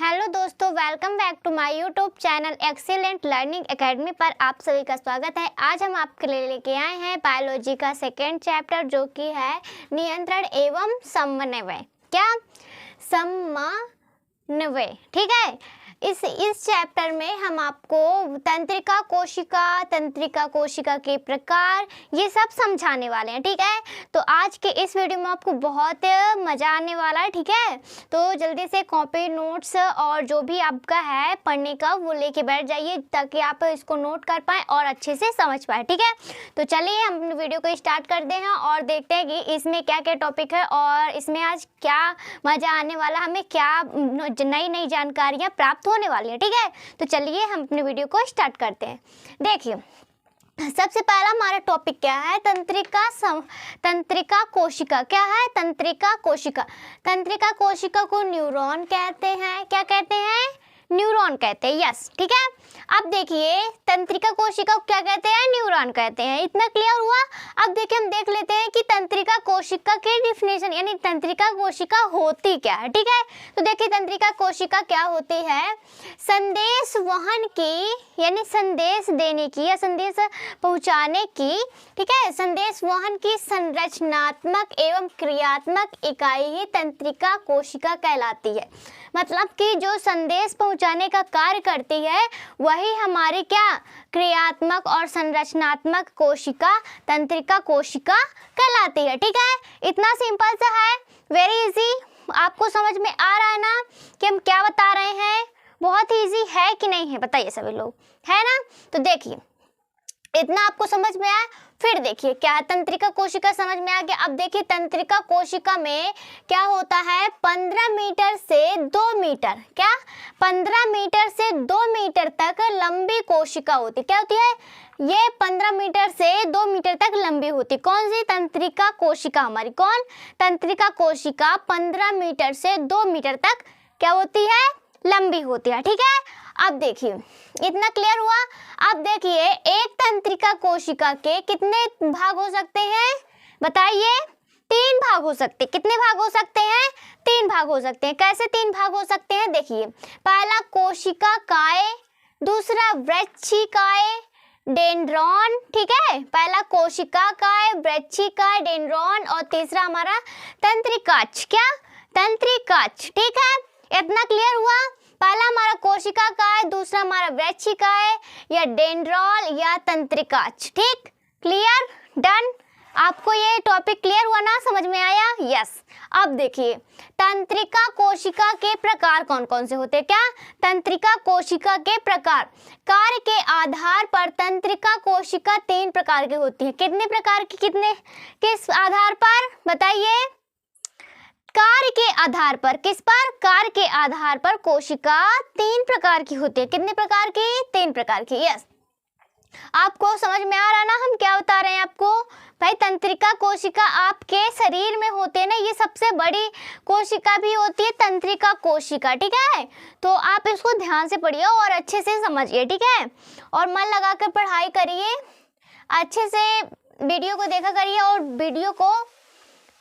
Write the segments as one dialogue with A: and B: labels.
A: Hello दोस्तों, welcome back to my YouTube channel excellent learning academy पर आप सभी का स्वागत है। आज हम आपके लिए लेके आए हैं बायोलॉजी का सेकेंड चैप्टर जो कि है नियंत्रण एवं समन्वय। क्या? समन्वय, ठीक है। इस चैप्टर में हम आपको तंत्रिका कोशिका के प्रकार ये सब समझाने वाले हैं, ठीक है। तो आज के इस वीडियो में आपको बहुत मज़ा आने वाला है, ठीक है। तो जल्दी से कॉपी नोट्स और जो भी आपका है पढ़ने का वो लेके बैठ जाइए ताकि आप इसको नोट कर पाएँ और अच्छे से समझ पाएँ, ठीक है। तो चलिए हम अपने वीडियो को स्टार्ट करते हैं और देखते हैं कि इसमें क्या क्या टॉपिक है और इसमें आज क्या मज़ा आने वाला, हमें क्या नई नई जानकारियाँ प्राप्त होने वाली है, ठीक है। तो चलिए हम अपने वीडियो को स्टार्ट करते हैं। देखिए, सबसे पहला हमारा टॉपिक क्या है? तंत्रिका कोशिका। क्या है? तंत्रिका कोशिका को न्यूरॉन कहते हैं। क्या कहते हैं? न्यूरॉन कहते हैं, यस, ठीक है। अब देखिए, तंत्रिका कोशिका को क्या कहते हैं? न्यूरॉन कहते हैं। इतना क्लियर हुआ। अब देखिए, हम देख लेते हैं कि तंत्रिका कोशिका की डिफिनेशन यानी तंत्रिका कोशिका होती क्या है, ठीक है। तो देखिए, तंत्रिका कोशिका क्या होती है? संदेश वहन की यानी संदेश देने की या संदेश पहुंचाने की, ठीक है, संदेश वहन की संरचनात्मक एवं क्रियात्मक इकाई ही तंत्रिका कोशिका कहलाती है। मतलब कि जो संदेश पहुंचाने का कार्य करती है वही हमारी क्या क्रियात्मक और संरचनात्मक कोशिका तंत्रिका कोशिका कहलाती है, ठीक है। इतना सिंपल सा है, वेरी इजी। आपको समझ में आ रहा है ना कि हम क्या बता रहे हैं? बहुत ही इजी है कि नहीं है, बताइए सभी लोग, है ना। तो देखिए, इतना आपको समझ में आया। फिर देखिए क्या है, तंत्रिका कोशिका समझ में आ गया। अब देखिए, तंत्रिका कोशिका में क्या होता है? 15 मीटर से 2 मीटर, क्या 15 मीटर से 2 मीटर तक लंबी कोशिका होती। क्या होती है? ये 15 मीटर से 2 मीटर तक लंबी होती। कौन सी? तंत्रिका कोशिका हमारी। कौन? तंत्रिका कोशिका 15 मीटर से 2 मीटर तक क्या होती है? लंबी होती है, ठीक है। अब देखिए, इतना क्लियर हुआ। अब देखिए, एक तंत्रिका कोशिका के कितने भाग हो सकते हैं? बताइए। 3 भाग हो सकते हैं। कितने भाग हो सकते हैं? 3 भाग हो सकते हैं। कैसे 3 भाग हो सकते हैं? देखिए, पहला कोशिका काय, दूसरा वृश्चिकाय, डेंड्रॉन, ठीक है। पहला कोशिका काय, वृश्चिकाय, डेंड्रॉन और तीसरा हमारा तंत्रिकाक्ष। क्या? तंत्रिकाक्ष, ठीक है। इतना क्लियर हुआ। पहला हमारा कोशिका का है, दूसरा हमारा वृश्चिका है या डेंड्रॉन या तंत्रिकाक्ष, ठीक। क्लियर? डन। आपको ये टॉपिक क्लियर हुआ ना? समझ में आया? यस। अब देखिए, तंत्रिका कोशिका के प्रकार कौन कौन से होते हैं? क्या? तंत्रिका कोशिका के प्रकार। कार्य के आधार पर तंत्रिका कोशिका 3 प्रकार की होती है। कितने प्रकार की? कितने? किस आधार पर? बताइए। कार्य के आधार पर। किस पर? कार्य के आधार पर कोशिका 3 प्रकार की होती है। कितने प्रकार की? 3 प्रकार की, यस। आपको समझ में आ रहा ना हम क्या बता रहे हैं आपको? भाई, तंत्रिका कोशिका आपके शरीर में होते हैं ना, ये सबसे बड़ी कोशिका भी होती है तंत्रिका कोशिका, ठीक है। तो आप इसको ध्यान से पढ़िए और अच्छे से समझिए, ठीक है। और मन लगाकर पढ़ाई करिए, अच्छे से वीडियो को देखा करिए और वीडियो को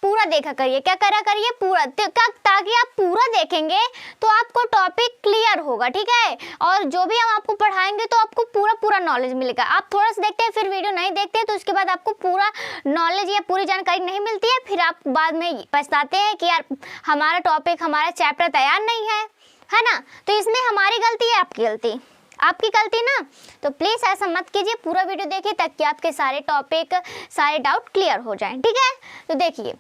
A: पूरा देखा करिए। क्या करा करिए? पूरा, ताकि आप पूरा देखेंगे तो आपको टॉपिक क्लियर होगा, ठीक है। और जो भी हम आपको पढ़ाएंगे तो आपको पूरा नॉलेज मिलेगा। आप थोड़ा सा देखते हैं फिर वीडियो नहीं देखते तो उसके बाद आपको पूरा नॉलेज या पूरी जानकारी नहीं मिलती है, फिर आप बाद में पछताते हैं कि यार हमारा टॉपिक, हमारा चैप्टर तैयार नहीं है ना। तो इसमें हमारी गलती है? आपकी गलती? आपकी गलती ना। तो प्लीज़ ऐसा मत कीजिए, पूरा वीडियो देखिए ताकि आपके सारे टॉपिक, सारे डाउट क्लियर हो जाएं, ठीक है। तो देखिए,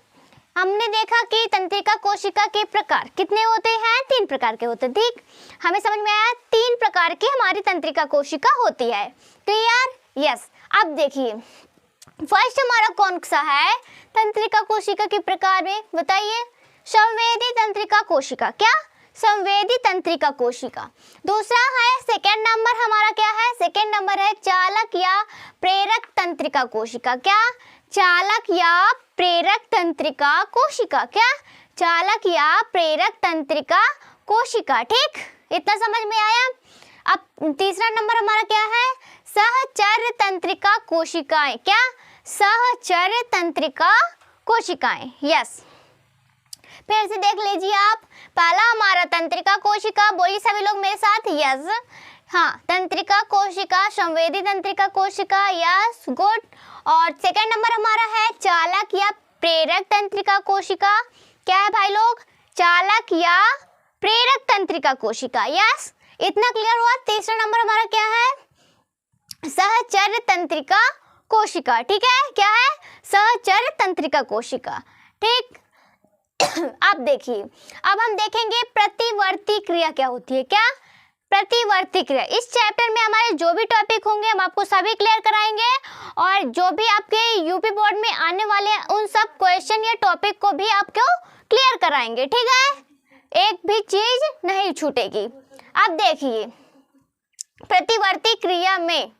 A: हमने देखा कि तंत्रिका कोशिका के प्रकार कितने होते हैं? 3 प्रकार के होते हैं, ठीक। हमें समझ में आया 3 प्रकार की हमारी तंत्रिका कोशिका होती है। क्लियर? यस। अब देखिए, फर्स्ट हमारा कौन सा है तंत्रिका कोशिका के प्रकार में? बताइए। संवेदी तंत्रिका कोशिका। क्या? संवेदी तंत्रिका कोशिका। दूसरा है, सेकेंड नंबर हमारा क्या है? सेकेंड नंबर है चालक या प्रेरक तंत्रिका कोशिका। क्या? चालक या प्रेरक तंत्रिका कोशिका। क्या? चालक या प्रेरक तंत्रिका कोशिका, ठीक। इतना समझ में आया। अब तीसरा नंबर हमारा क्या है? सहचर्य तंत्रिका कोशिकाएं। क्या? सहचर्य तंत्रिका कोशिकाएं, यस। फिर से देख लीजिए आप। पहला हमारा तंत्रिका कोशिका, बोलिए सभी लोग मेरे साथ, यस। हाँ, तंत्रिका कोशिका, संवेदी तंत्रिका कोशिका, यस, गुड। और सेकंड नंबर हमारा है चालक या प्रेरक तंत्रिका कोशिका। क्या है भाई लोग? चालक या प्रेरक तंत्रिका कोशिका, यस। इतना क्लियर हुआ। तीसरा नंबर हमारा क्या है? सहचर्य तंत्रिका कोशिका। ठीक है, क्या है? सहचर्य तंत्रिका कोशिका। ठीक। अब देखिए, अब हम देखेंगे प्रतिवर्ती क्रिया क्या होती है। क्या? प्रतिवर्ती क्रिया। इस चैप्टर में हमारे जो भी टॉपिक होंगे हम आपको सभी क्लियर कराएंगे, और जो भी आपके यूपी बोर्ड में आने वाले हैं उन सब क्वेश्चन या टॉपिक को भी आपको क्लियर कराएंगे। ठीक है, एक भी चीज नहीं छूटेगी। अब देखिए, प्रतिवर्ती क्रिया में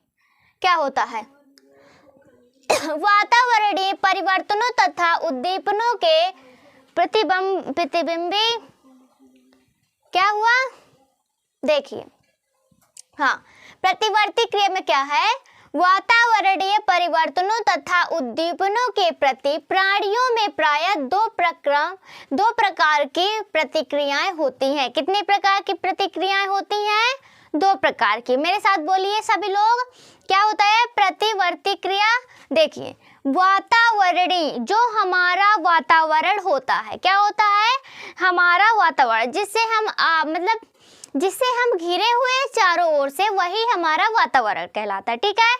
A: क्या होता है? वातावरणीय परिवर्तनों तथा उद्दीपनों के प्रतिबिंबी क्या हुआ? देखिए, हाँ, प्रतिवर्ती क्रिया में क्या है? वातावरणीय परिवर्तनों तथा उद्दीपनों के प्रति प्राणियों में प्रायः दो प्रकार की प्रतिक्रियाएं होती हैं। कितने प्रकार की प्रतिक्रियाएं होती हैं? 2 प्रकार की। मेरे साथ बोलिए सभी लोग, क्या होता है प्रतिवर्ती क्रिया? देखिए, वातावरणीय, जो हमारा वातावरण होता है, क्या होता है? हमारा वातावरण, जिससे हम जिससे हम घिरे हुए चारों ओर से, वही हमारा वातावरण कहलाता है। ठीक है,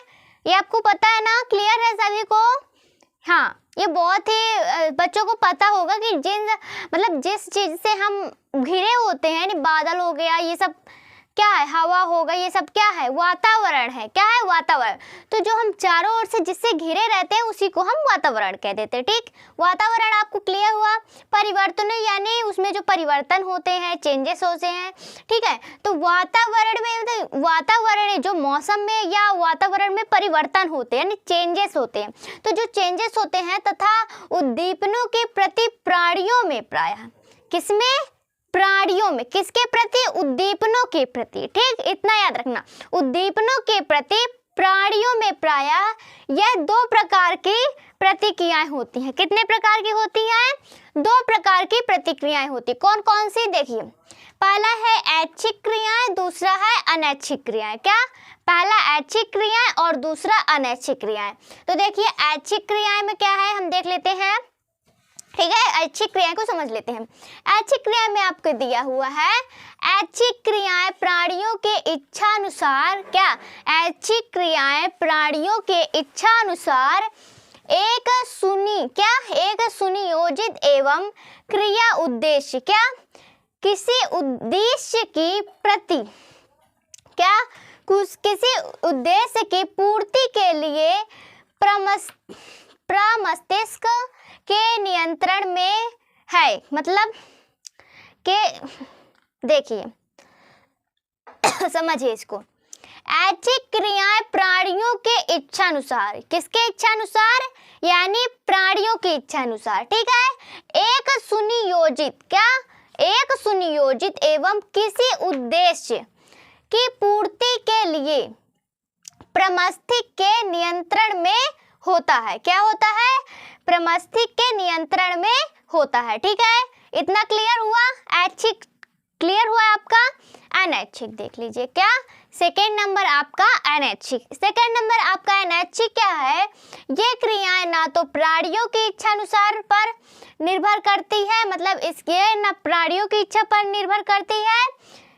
A: ये आपको पता है ना? क्लियर है सभी को? हाँ, ये बहुत ही बच्चों को पता होगा कि जिस चीज से हम घिरे होते हैं, बादल हो गया, ये सब क्या है? हवा होगा, ये सब क्या है? वातावरण है। क्या है? वातावरण। तो जो हम चारों ओर से जिससे घिरे रहते हैं उसी को हम वातावरण कह देते हैं। ठीक, वातावरण आपको क्लियर हुआ। परिवर्तन यानी उसमें जो परिवर्तन होते हैं, चेंजेस होते हैं। ठीक है, तो वातावरण में वातावरण जो मौसम में या वातावरण में परिवर्तन होते हैं यानी चेंजेस होते हैं, तो जो चेंजेस होते हैं तथा उद्दीपनों के प्रति प्राणियों में प्रायः, किसमें? प्राणियों में। किसके प्रति? उद्दीपनों के प्रति। ठीक, इतना याद रखना, उद्दीपनों के प्रति प्राणियों में प्रायः यह 2 प्रकार की प्रतिक्रियाएं होती हैं। कितने प्रकार की होती हैं? 2 प्रकार की प्रतिक्रियाएं होती। कौन कौन सी? देखिए, पहला है ऐच्छिक क्रियाएं, दूसरा है अनैच्छिक क्रियाएं। क्या? पहला ऐच्छिक क्रियाएं और दूसरा अनैच्छिक क्रियाएं। तो देखिए, ऐच्छिक क्रियाएं में क्या है हम देख लेते हैं। ठीक है, ऐच्छिक क्रियाएं को समझ लेते हैं। ऐच्छिक क्रिया में आपको दिया हुआ है, ऐच्छिक क्रियाएं प्राणियों के इच्छा अनुसार, क्या? ऐच्छिक क्रियाएं प्राणियों के इच्छा अनुसार एक सुनियोजित एवं क्रिया उद्देश्य, क्या? किसी उद्देश्य की प्रति, क्या? किसी उद्देश्य की पूर्ति के लिए प्रमस्तिष्क के नियंत्रण में है। मतलब के देखिए समझिए इसको। ऐच्छिक क्रियाएं प्राणियों के इच्छा अनुसार, किसके इच्छा अनुसार? यानी प्राणियों की इच्छा अनुसार। ठीक है, एक सुनियोजित, क्या? एक सुनियोजित एवं किसी उद्देश्य की पूर्ति के लिए प्रमस्तिष्क के नियंत्रण में होता है। क्या होता है? प्रमस्तिष्क के नियंत्रण में होता है। ठीक है, इतना क्लियर हुआ? ऐच्छिक क्लियर हुआ आपका? अनैच्छिक देख लीजिए, क्या? सेकेंड नंबर आपका अनैच्छिक। सेकेंड नंबर आपका अनैच्छिक क्या है? ये क्रियाएं ना तो प्राणियों की इच्छा अनुसार पर निर्भर करती है, मतलब इसके ना प्राणियों की इच्छा पर निर्भर करती है,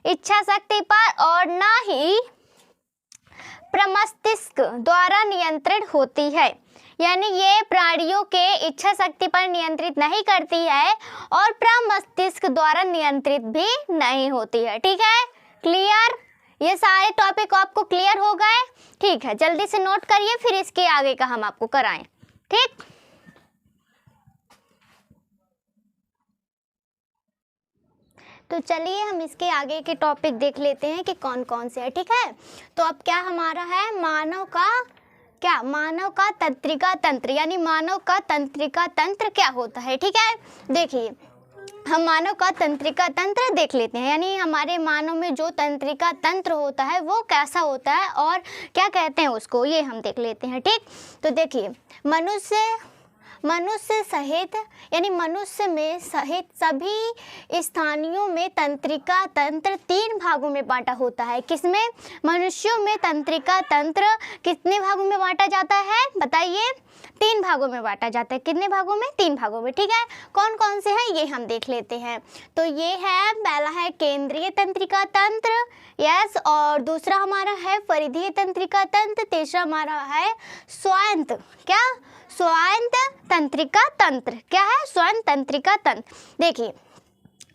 A: इच्छा शक्ति पर, और ना ही प्रमस्तिष्क द्वारा नियंत्रित होती है। यानी ये प्राणियों के इच्छा शक्ति पर नियंत्रित नहीं करती है और प्रमस्तिष्क द्वारा नियंत्रित भी नहीं होती है। ठीक है, क्लियर? ये सारे टॉपिक आपको क्लियर हो गए? ठीक है, जल्दी से नोट करिए, फिर इसके आगे का हम आपको कराएं। ठीक, तो चलिए हम इसके आगे के टॉपिक देख लेते हैं कि कौन कौन से है। ठीक है, तो अब क्या हमारा है? मानव का तंत्रिका तंत्र, यानी मानव का तंत्रिका तंत्र क्या होता है। ठीक है, देखिए हम मानव का तंत्रिका तंत्र देख लेते हैं, यानी हमारे मानव में जो तंत्रिका तंत्र होता है वो कैसा होता है और क्या कहते हैं उसको, ये हम देख लेते हैं। ठीक, तो देखिए मनुष्य सहित यानी मनुष्य में सहित सभी स्थानियों में तंत्रिका तंत्र 3 भागों में बांटा होता है। किसमें? मनुष्यों में तंत्रिका तंत्र कितने भागों में बांटा जाता है बताइए? 3 भागों में बांटा जाता है। कितने भागों में? 3 भागों में। ठीक है, कौन कौन से हैं ये हम देख लेते हैं। तो ये है, पहला है केंद्रीय तंत्रिका तंत्र, यस, और दूसरा हमारा है परिधीय तंत्रिका तंत्र, तीसरा हमारा है स्वायत्त, क्या? स्वायत्त तंत्रिका तंत्र। क्या है? स्वायत्त तंत्रिका तंत्र। देखिए,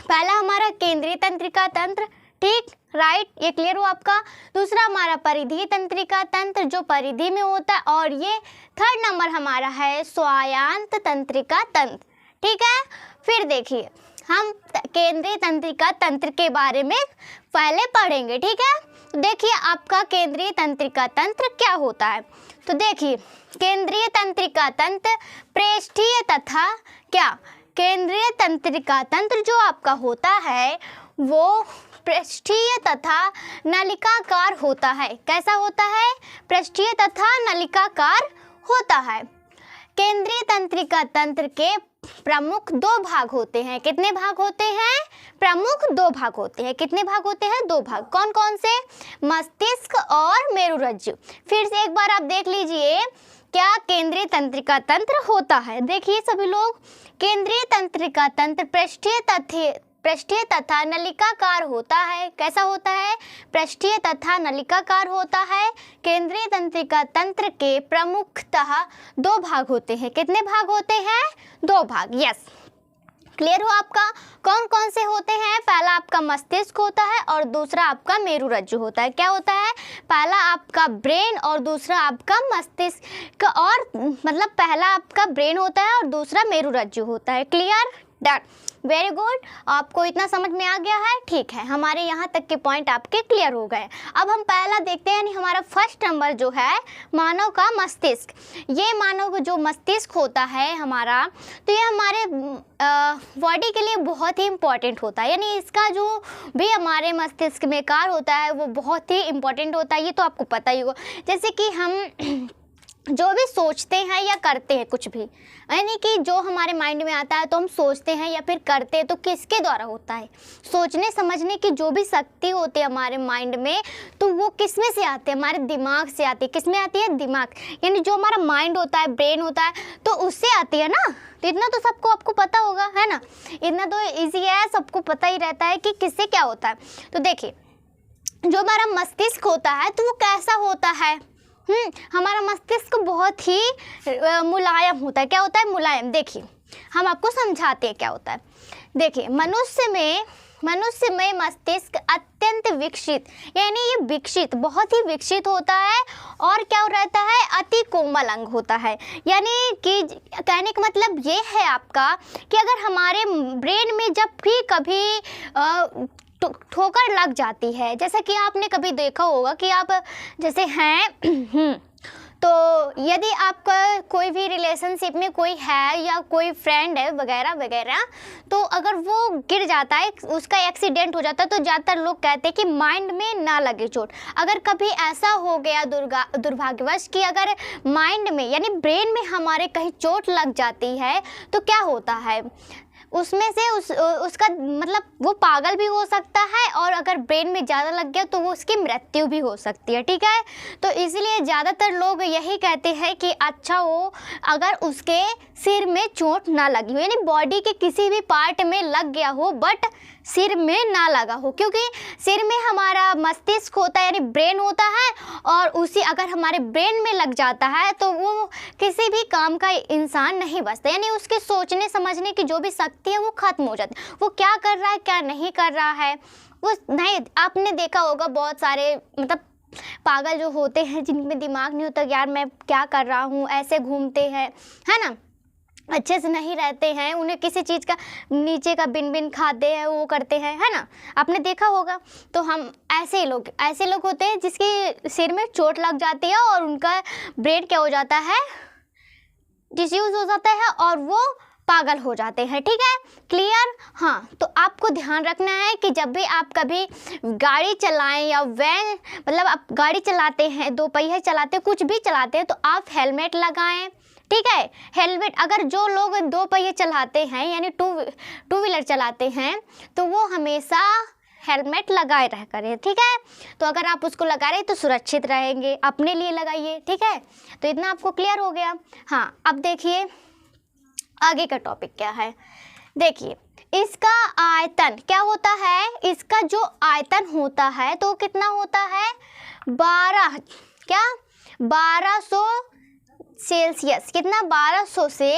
A: पहला हमारा केंद्रीय तंत्रिका तंत्र, ठीक, राइट, ये क्लियर हो आपका। दूसरा हमारा परिधीय तंत्रिका तंत्र जो परिधि में होता है, और ये 3rd नंबर हमारा है स्वायत्त तंत्रिका तंत्र। ठीक है, फिर देखिए हम केंद्रीय तंत्रिका तंत्र के बारे में पहले पढ़ेंगे। ठीक है, देखिए आपका केंद्रीय तंत्रिका तंत्र क्या होता है। तो देखिए, केंद्रीय तंत्रिका तंत्र पृष्ठीय तथा क्या? केंद्रीय तंत्रिका तंत्र जो आपका होता है वो पृष्ठीय तथा नलिकाकार होता है। कैसा होता है? पृष्ठीय तथा नलिकाकार होता है। केंद्रीय तंत्रिका तंत्र के प्रमुख 2 भाग होते हैं। कितने भाग होते हैं? प्रमुख 2 भाग होते हैं। कितने भाग होते हैं? 2 भाग। कौन कौन से? मस्तिष्क और मेरुरज्जु। फिर से एक बार आप देख लीजिए क्या केंद्रीय तंत्रिका तंत्र होता है। देखिए सभी लोग, केंद्रीय तंत्रिका तंत्र पृष्ठीय तथा नलिकाकार होता है। कैसा होता है? पृष्ठीय तथा नलिकाकार होता है। केंद्रीय तंत्रिका तंत्र के प्रमुखतः 2 भाग होते हैं। कितने भाग होते हैं? 2 भाग, यस, क्लियर हो आपका? कौन कौन से होते हैं? पहला आपका मस्तिष्क होता है और दूसरा आपका मेरुरज्जु होता है। क्या होता है? पहला आपका ब्रेन और दूसरा आपका मस्तिष्क, और मतलब पहला आपका ब्रेन होता है और दूसरा मेरुरज्जु होता है। क्लियर? Done, very good. आपको इतना समझ में आ गया है? ठीक है, हमारे यहाँ तक के पॉइंट आपके क्लियर हो गए। अब हम पहला देखते हैं, यानी हमारा 1st नंबर जो है मानव का मस्तिष्क। ये मानव जो मस्तिष्क होता है हमारा, तो ये हमारे बॉडी के लिए बहुत ही इम्पॉर्टेंट होता है। यानी इसका जो भी हमारे मस्तिष्क में कार्य होता है वो बहुत ही इम्पॉर्टेंट होता है। ये तो आपको पता ही होगा। जैसे कि हम जो भी सोचते हैं या करते हैं कुछ भी, यानी कि जो हमारे माइंड में आता है तो हम सोचते हैं या फिर करते हैं, तो किसके द्वारा होता है? सोचने समझने की जो भी शक्ति होती है हमारे माइंड में, तो वो किस में से आती है? हमारे दिमाग से आती है। किस में आती है? दिमाग, यानी जो हमारा माइंड होता है, ब्रेन होता है, तो उससे आती है ना। तो इतना तो सबको आपको पता होगा, है ना? इतना तो ईजी है, सबको पता ही रहता है कि किससे क्या होता है। तो देखिए, जो हमारा मस्तिष्क होता है तो वो कैसा होता है? हमारा मस्तिष्क बहुत ही मुलायम होता है। क्या होता है? मुलायम। देखिए, हम आपको समझाते हैं क्या होता है। देखिए, मनुष्य में मस्तिष्क अत्यंत विकसित, यानी ये विकसित, बहुत ही विकसित होता है, और क्या रहता है? अति कोमल अंग होता है। यानी कि कहने का मतलब ये है आपका कि अगर हमारे ब्रेन में जब भी कभी ठोकर लग जाती है, जैसा कि आपने कभी देखा होगा कि आप जैसे हैं तो यदि आपका कोई भी रिलेशनशिप में कोई है या कोई फ्रेंड है वगैरह वगैरह, तो अगर वो गिर जाता है, उसका एक्सीडेंट हो जाता है, तो ज़्यादातर लोग कहते हैं कि माइंड में ना लगे चोट। अगर कभी ऐसा हो गया दुर्भाग्यवश कि अगर माइंड में यानी ब्रेन में हमारे कहीं चोट लग जाती है, तो क्या होता है? उसमें से उसका मतलब वो पागल भी हो सकता है, और अगर ब्रेन में ज़्यादा लग गया तो वो उसकी मृत्यु भी हो सकती है। ठीक है, तो इसलिए ज़्यादातर लोग यही कहते हैं कि अच्छा हो अगर उसके सिर में चोट ना लगी हो, यानी बॉडी के किसी भी पार्ट में लग गया हो बट सिर में ना लगा हो, क्योंकि सिर में हमारा मस्तिष्क होता है यानी ब्रेन होता है, और उसी अगर हमारे ब्रेन में लग जाता है तो वो किसी भी काम का इंसान नहीं बचता, यानी उसके सोचने समझने की जो भी शक्ति है वो खत्म हो जाती है। वो क्या कर रहा है क्या नहीं कर रहा है वो नहीं। आपने देखा होगा बहुत सारे मतलब पागल जो होते हैं जिनमें दिमाग नहीं होता, यार मैं क्या कर रहा हूँ, ऐसे घूमते हैं, है ना, अच्छे से नहीं रहते हैं, उन्हें किसी चीज़ का नीचे का बिन बिन खाते हैं, वो करते हैं, है ना, आपने देखा होगा। तो हम ऐसे लोग होते हैं जिसके सिर में चोट लग जाती है और उनका ब्रेन क्या हो जाता है, डिसयूज हो जाता है और वो पागल हो जाते हैं। ठीक है, क्लियर? हाँ, तो आपको ध्यान रखना है कि जब भी आप कभी गाड़ी चलाएं या वैन मतलब आप गाड़ी चलाते हैं, 2 पहिया चलाते हैं, कुछ भी चलाते हैं, तो आप हेलमेट लगाएं, ठीक है। हेलमेट, अगर जो लोग 2 पहिए चलाते हैं यानी टू व्हीलर चलाते हैं तो वो हमेशा हेलमेट लगाए रह करें, ठीक है। तो अगर आप उसको लगा रहे हैं तो सुरक्षित रहेंगे, अपने लिए लगाइए, ठीक है। तो इतना आपको क्लियर हो गया। हाँ, अब देखिए आगे का टॉपिक क्या है। देखिए इसका आयतन क्या होता है, इसका जो आयतन होता है तो कितना होता है 1200 सेल्सियस, कितना 1200 से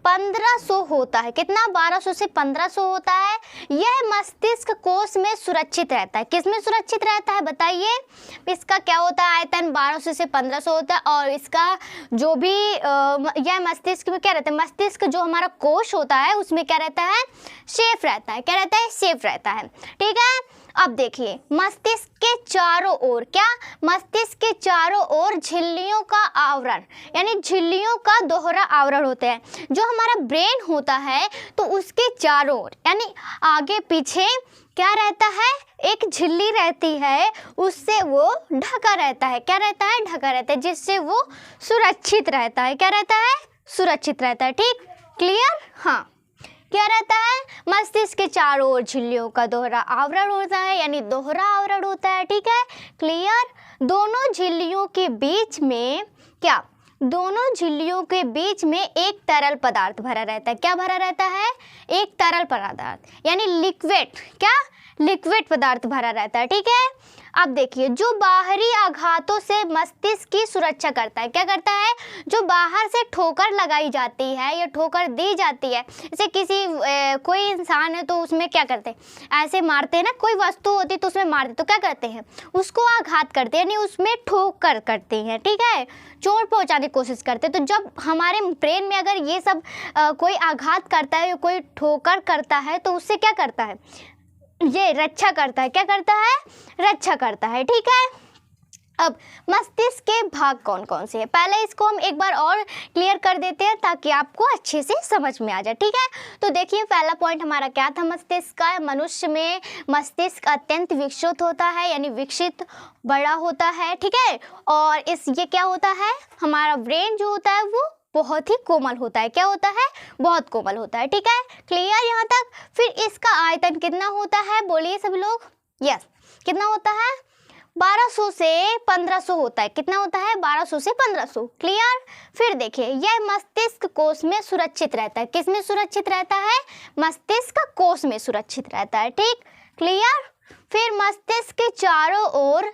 A: 1500 होता है, कितना 1200 से 1500 होता है। यह मस्तिष्क कोश में सुरक्षित रहता है। किस में सुरक्षित रहता है बताइए। इसका क्या होता है आयतन 1200 से 1500 होता है और इसका जो भी यह मस्तिष्क में क्या रहता है, मस्तिष्क जो हमारा कोश होता है उसमें क्या रहता है, सेफ रहता है। क्या रहता है, सेफ रहता है, ठीक है। अब देखिए मस्तिष्क के चारों ओर, क्या, मस्तिष्क के चारों ओर झिल्लियों का आवरण यानी झिल्लियों का दोहरा आवरण होता है। जो हमारा ब्रेन होता है तो उसके चारों ओर यानी आगे पीछे क्या रहता है, एक झिल्ली रहती है, उससे वो ढका रहता है। क्या रहता है, ढका रहता है, जिससे वो सुरक्षित रहता है। क्या रहता है, सुरक्षित रहता है, ठीक, क्लियर। हाँ, क्या रहता है, मस्तिष्क के चारों ओर झिल्लियों का दोहरा आवरण होता है यानी दोहरा आवरण होता है, ठीक है, क्लियर। दोनों झिल्लियों के बीच में क्या, दोनों झिल्लियों के बीच में एक तरल पदार्थ भरा रहता है। क्या भरा रहता है, एक तरल पदार्थ यानी लिक्विड, क्या, लिक्विड पदार्थ भरा रहता है, ठीक है। अब देखिए जो बाहरी आघातों से मस्तिष्क की सुरक्षा करता है, क्या करता है, जो बाहर से ठोकर लगाई जाती है या ठोकर दी जाती है, जैसे किसी कोई इंसान है तो उसमें क्या करते हैं, ऐसे मारते हैं ना, कोई वस्तु होती है तो उसमें मारते तो क्या करते हैं, उसको आघात करते हैं यानी उसमें ठोकर करते हैं, ठीक है, चोट पहुंचाने की कोशिश करते हैं। तो जब हमारे ब्रेन में अगर ये सब कोई आघात करता है या कोई ठोकर करता है तो उससे क्या करता है, ये रक्षा करता है। क्या करता है, रक्षा करता है, ठीक है। अब मस्तिष्क के भाग कौन कौन से हैं, पहले इसको हम एक बार और क्लियर कर देते हैं ताकि आपको अच्छे से समझ में आ जाए, ठीक है। तो देखिए पहला पॉइंट हमारा क्या था, मस्तिष्क का। मनुष्य में मस्तिष्क अत्यंत विकसित होता है यानी विकसित बड़ा होता है, ठीक है। और ये क्या होता है, हमारा ब्रेन जो होता है वो बहुत ही कोमल होता है। क्या होता है, बहुत कोमल होता है, ठीक है, क्लियर यहाँ तक। फिर इसका आयतन कितना होता है, बोलिए सब लोग, यस, कितना होता है, 1200 से 1500 होता है। कितना होता है, 1200 से 1500, क्लियर। फिर देखिए यह मस्तिष्क कोश में सुरक्षित रहता है। किस में सुरक्षित रहता है, मस्तिष्क कोश में सुरक्षित रहता है, ठीक, क्लियर। फिर मस्तिष्क के चारों ओर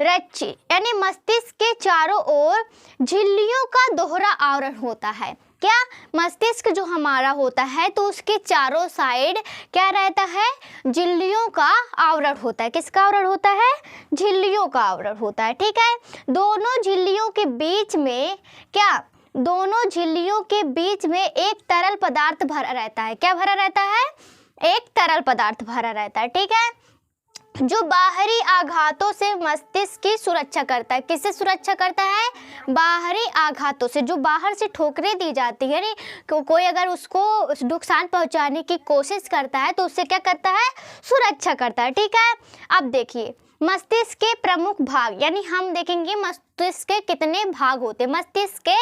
A: रच्ची यानी मस्तिष्क के चारों ओर झिल्लियों का दोहरा आवरण होता है। क्या, मस्तिष्क जो हमारा होता है तो उसके चारों साइड क्या रहता है, झिल्लियों का आवरण होता है। किसका आवरण होता है, झिल्लियों का आवरण होता है, ठीक है। दोनों झिल्लियों के बीच में क्या, दोनों झिल्लियों के बीच में एक तरल पदार्थ भरा रहता है। क्या भरा रहता है, एक तरल पदार्थ भरा रहता है, ठीक है, जो बाहरी आघातों से मस्तिष्क की सुरक्षा करता है। किससे सुरक्षा करता है, बाहरी आघातों से, जो बाहर से ठोकरें दी जाती है, कोई अगर उसको नुकसान पहुंचाने की कोशिश करता है तो उससे क्या करता है, सुरक्षा करता है, ठीक है। अब देखिए मस्तिष्क के प्रमुख भाग यानी हम देखेंगे मस्तिष्क के कितने भाग होते हैं। मस्तिष्क के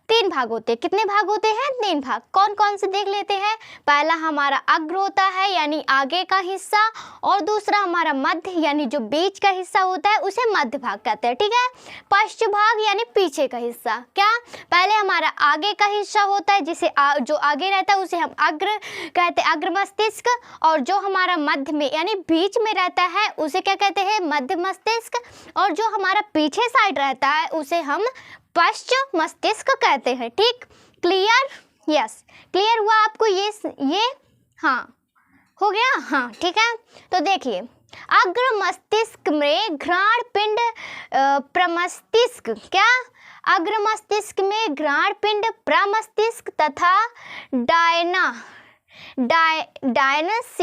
A: 3 भाग होते हैं। कितने भाग होते हैं, 3 भाग। कौन कौन से देख लेते हैं। पहला हमारा अग्र होता है यानी आगे का हिस्सा, और दूसरा हमारा मध्य यानी जो बीच का हिस्सा होता है उसे मध्य भाग कहते हैं, ठीक है। पश्च भाग यानी पीछे का हिस्सा। क्या, पहले हमारा आगे का हिस्सा होता है जिसे जो आगे रहता है उसे हम अग्र कहते हैं, अग्र मस्तिष्क, और जो हमारा मध्य में यानी बीच में रहता है उसे क्या कहते हैं, मध्य मस्तिष्क, और जो हमारा पीछे साइड रहता है उसे हम पश्च मस्तिष्क कहते हैं, ठीक, क्लियर, यस, क्लियर हुआ आपको ये हाँ हो गया, हाँ, ठीक है। तो देखिए अग्र मस्तिष्क में घ्राण पिंड प्रमस्तिष्क, क्या, अग्र मस्तिष्क में घ्राण पिंड प्रमस्तिष्क तथा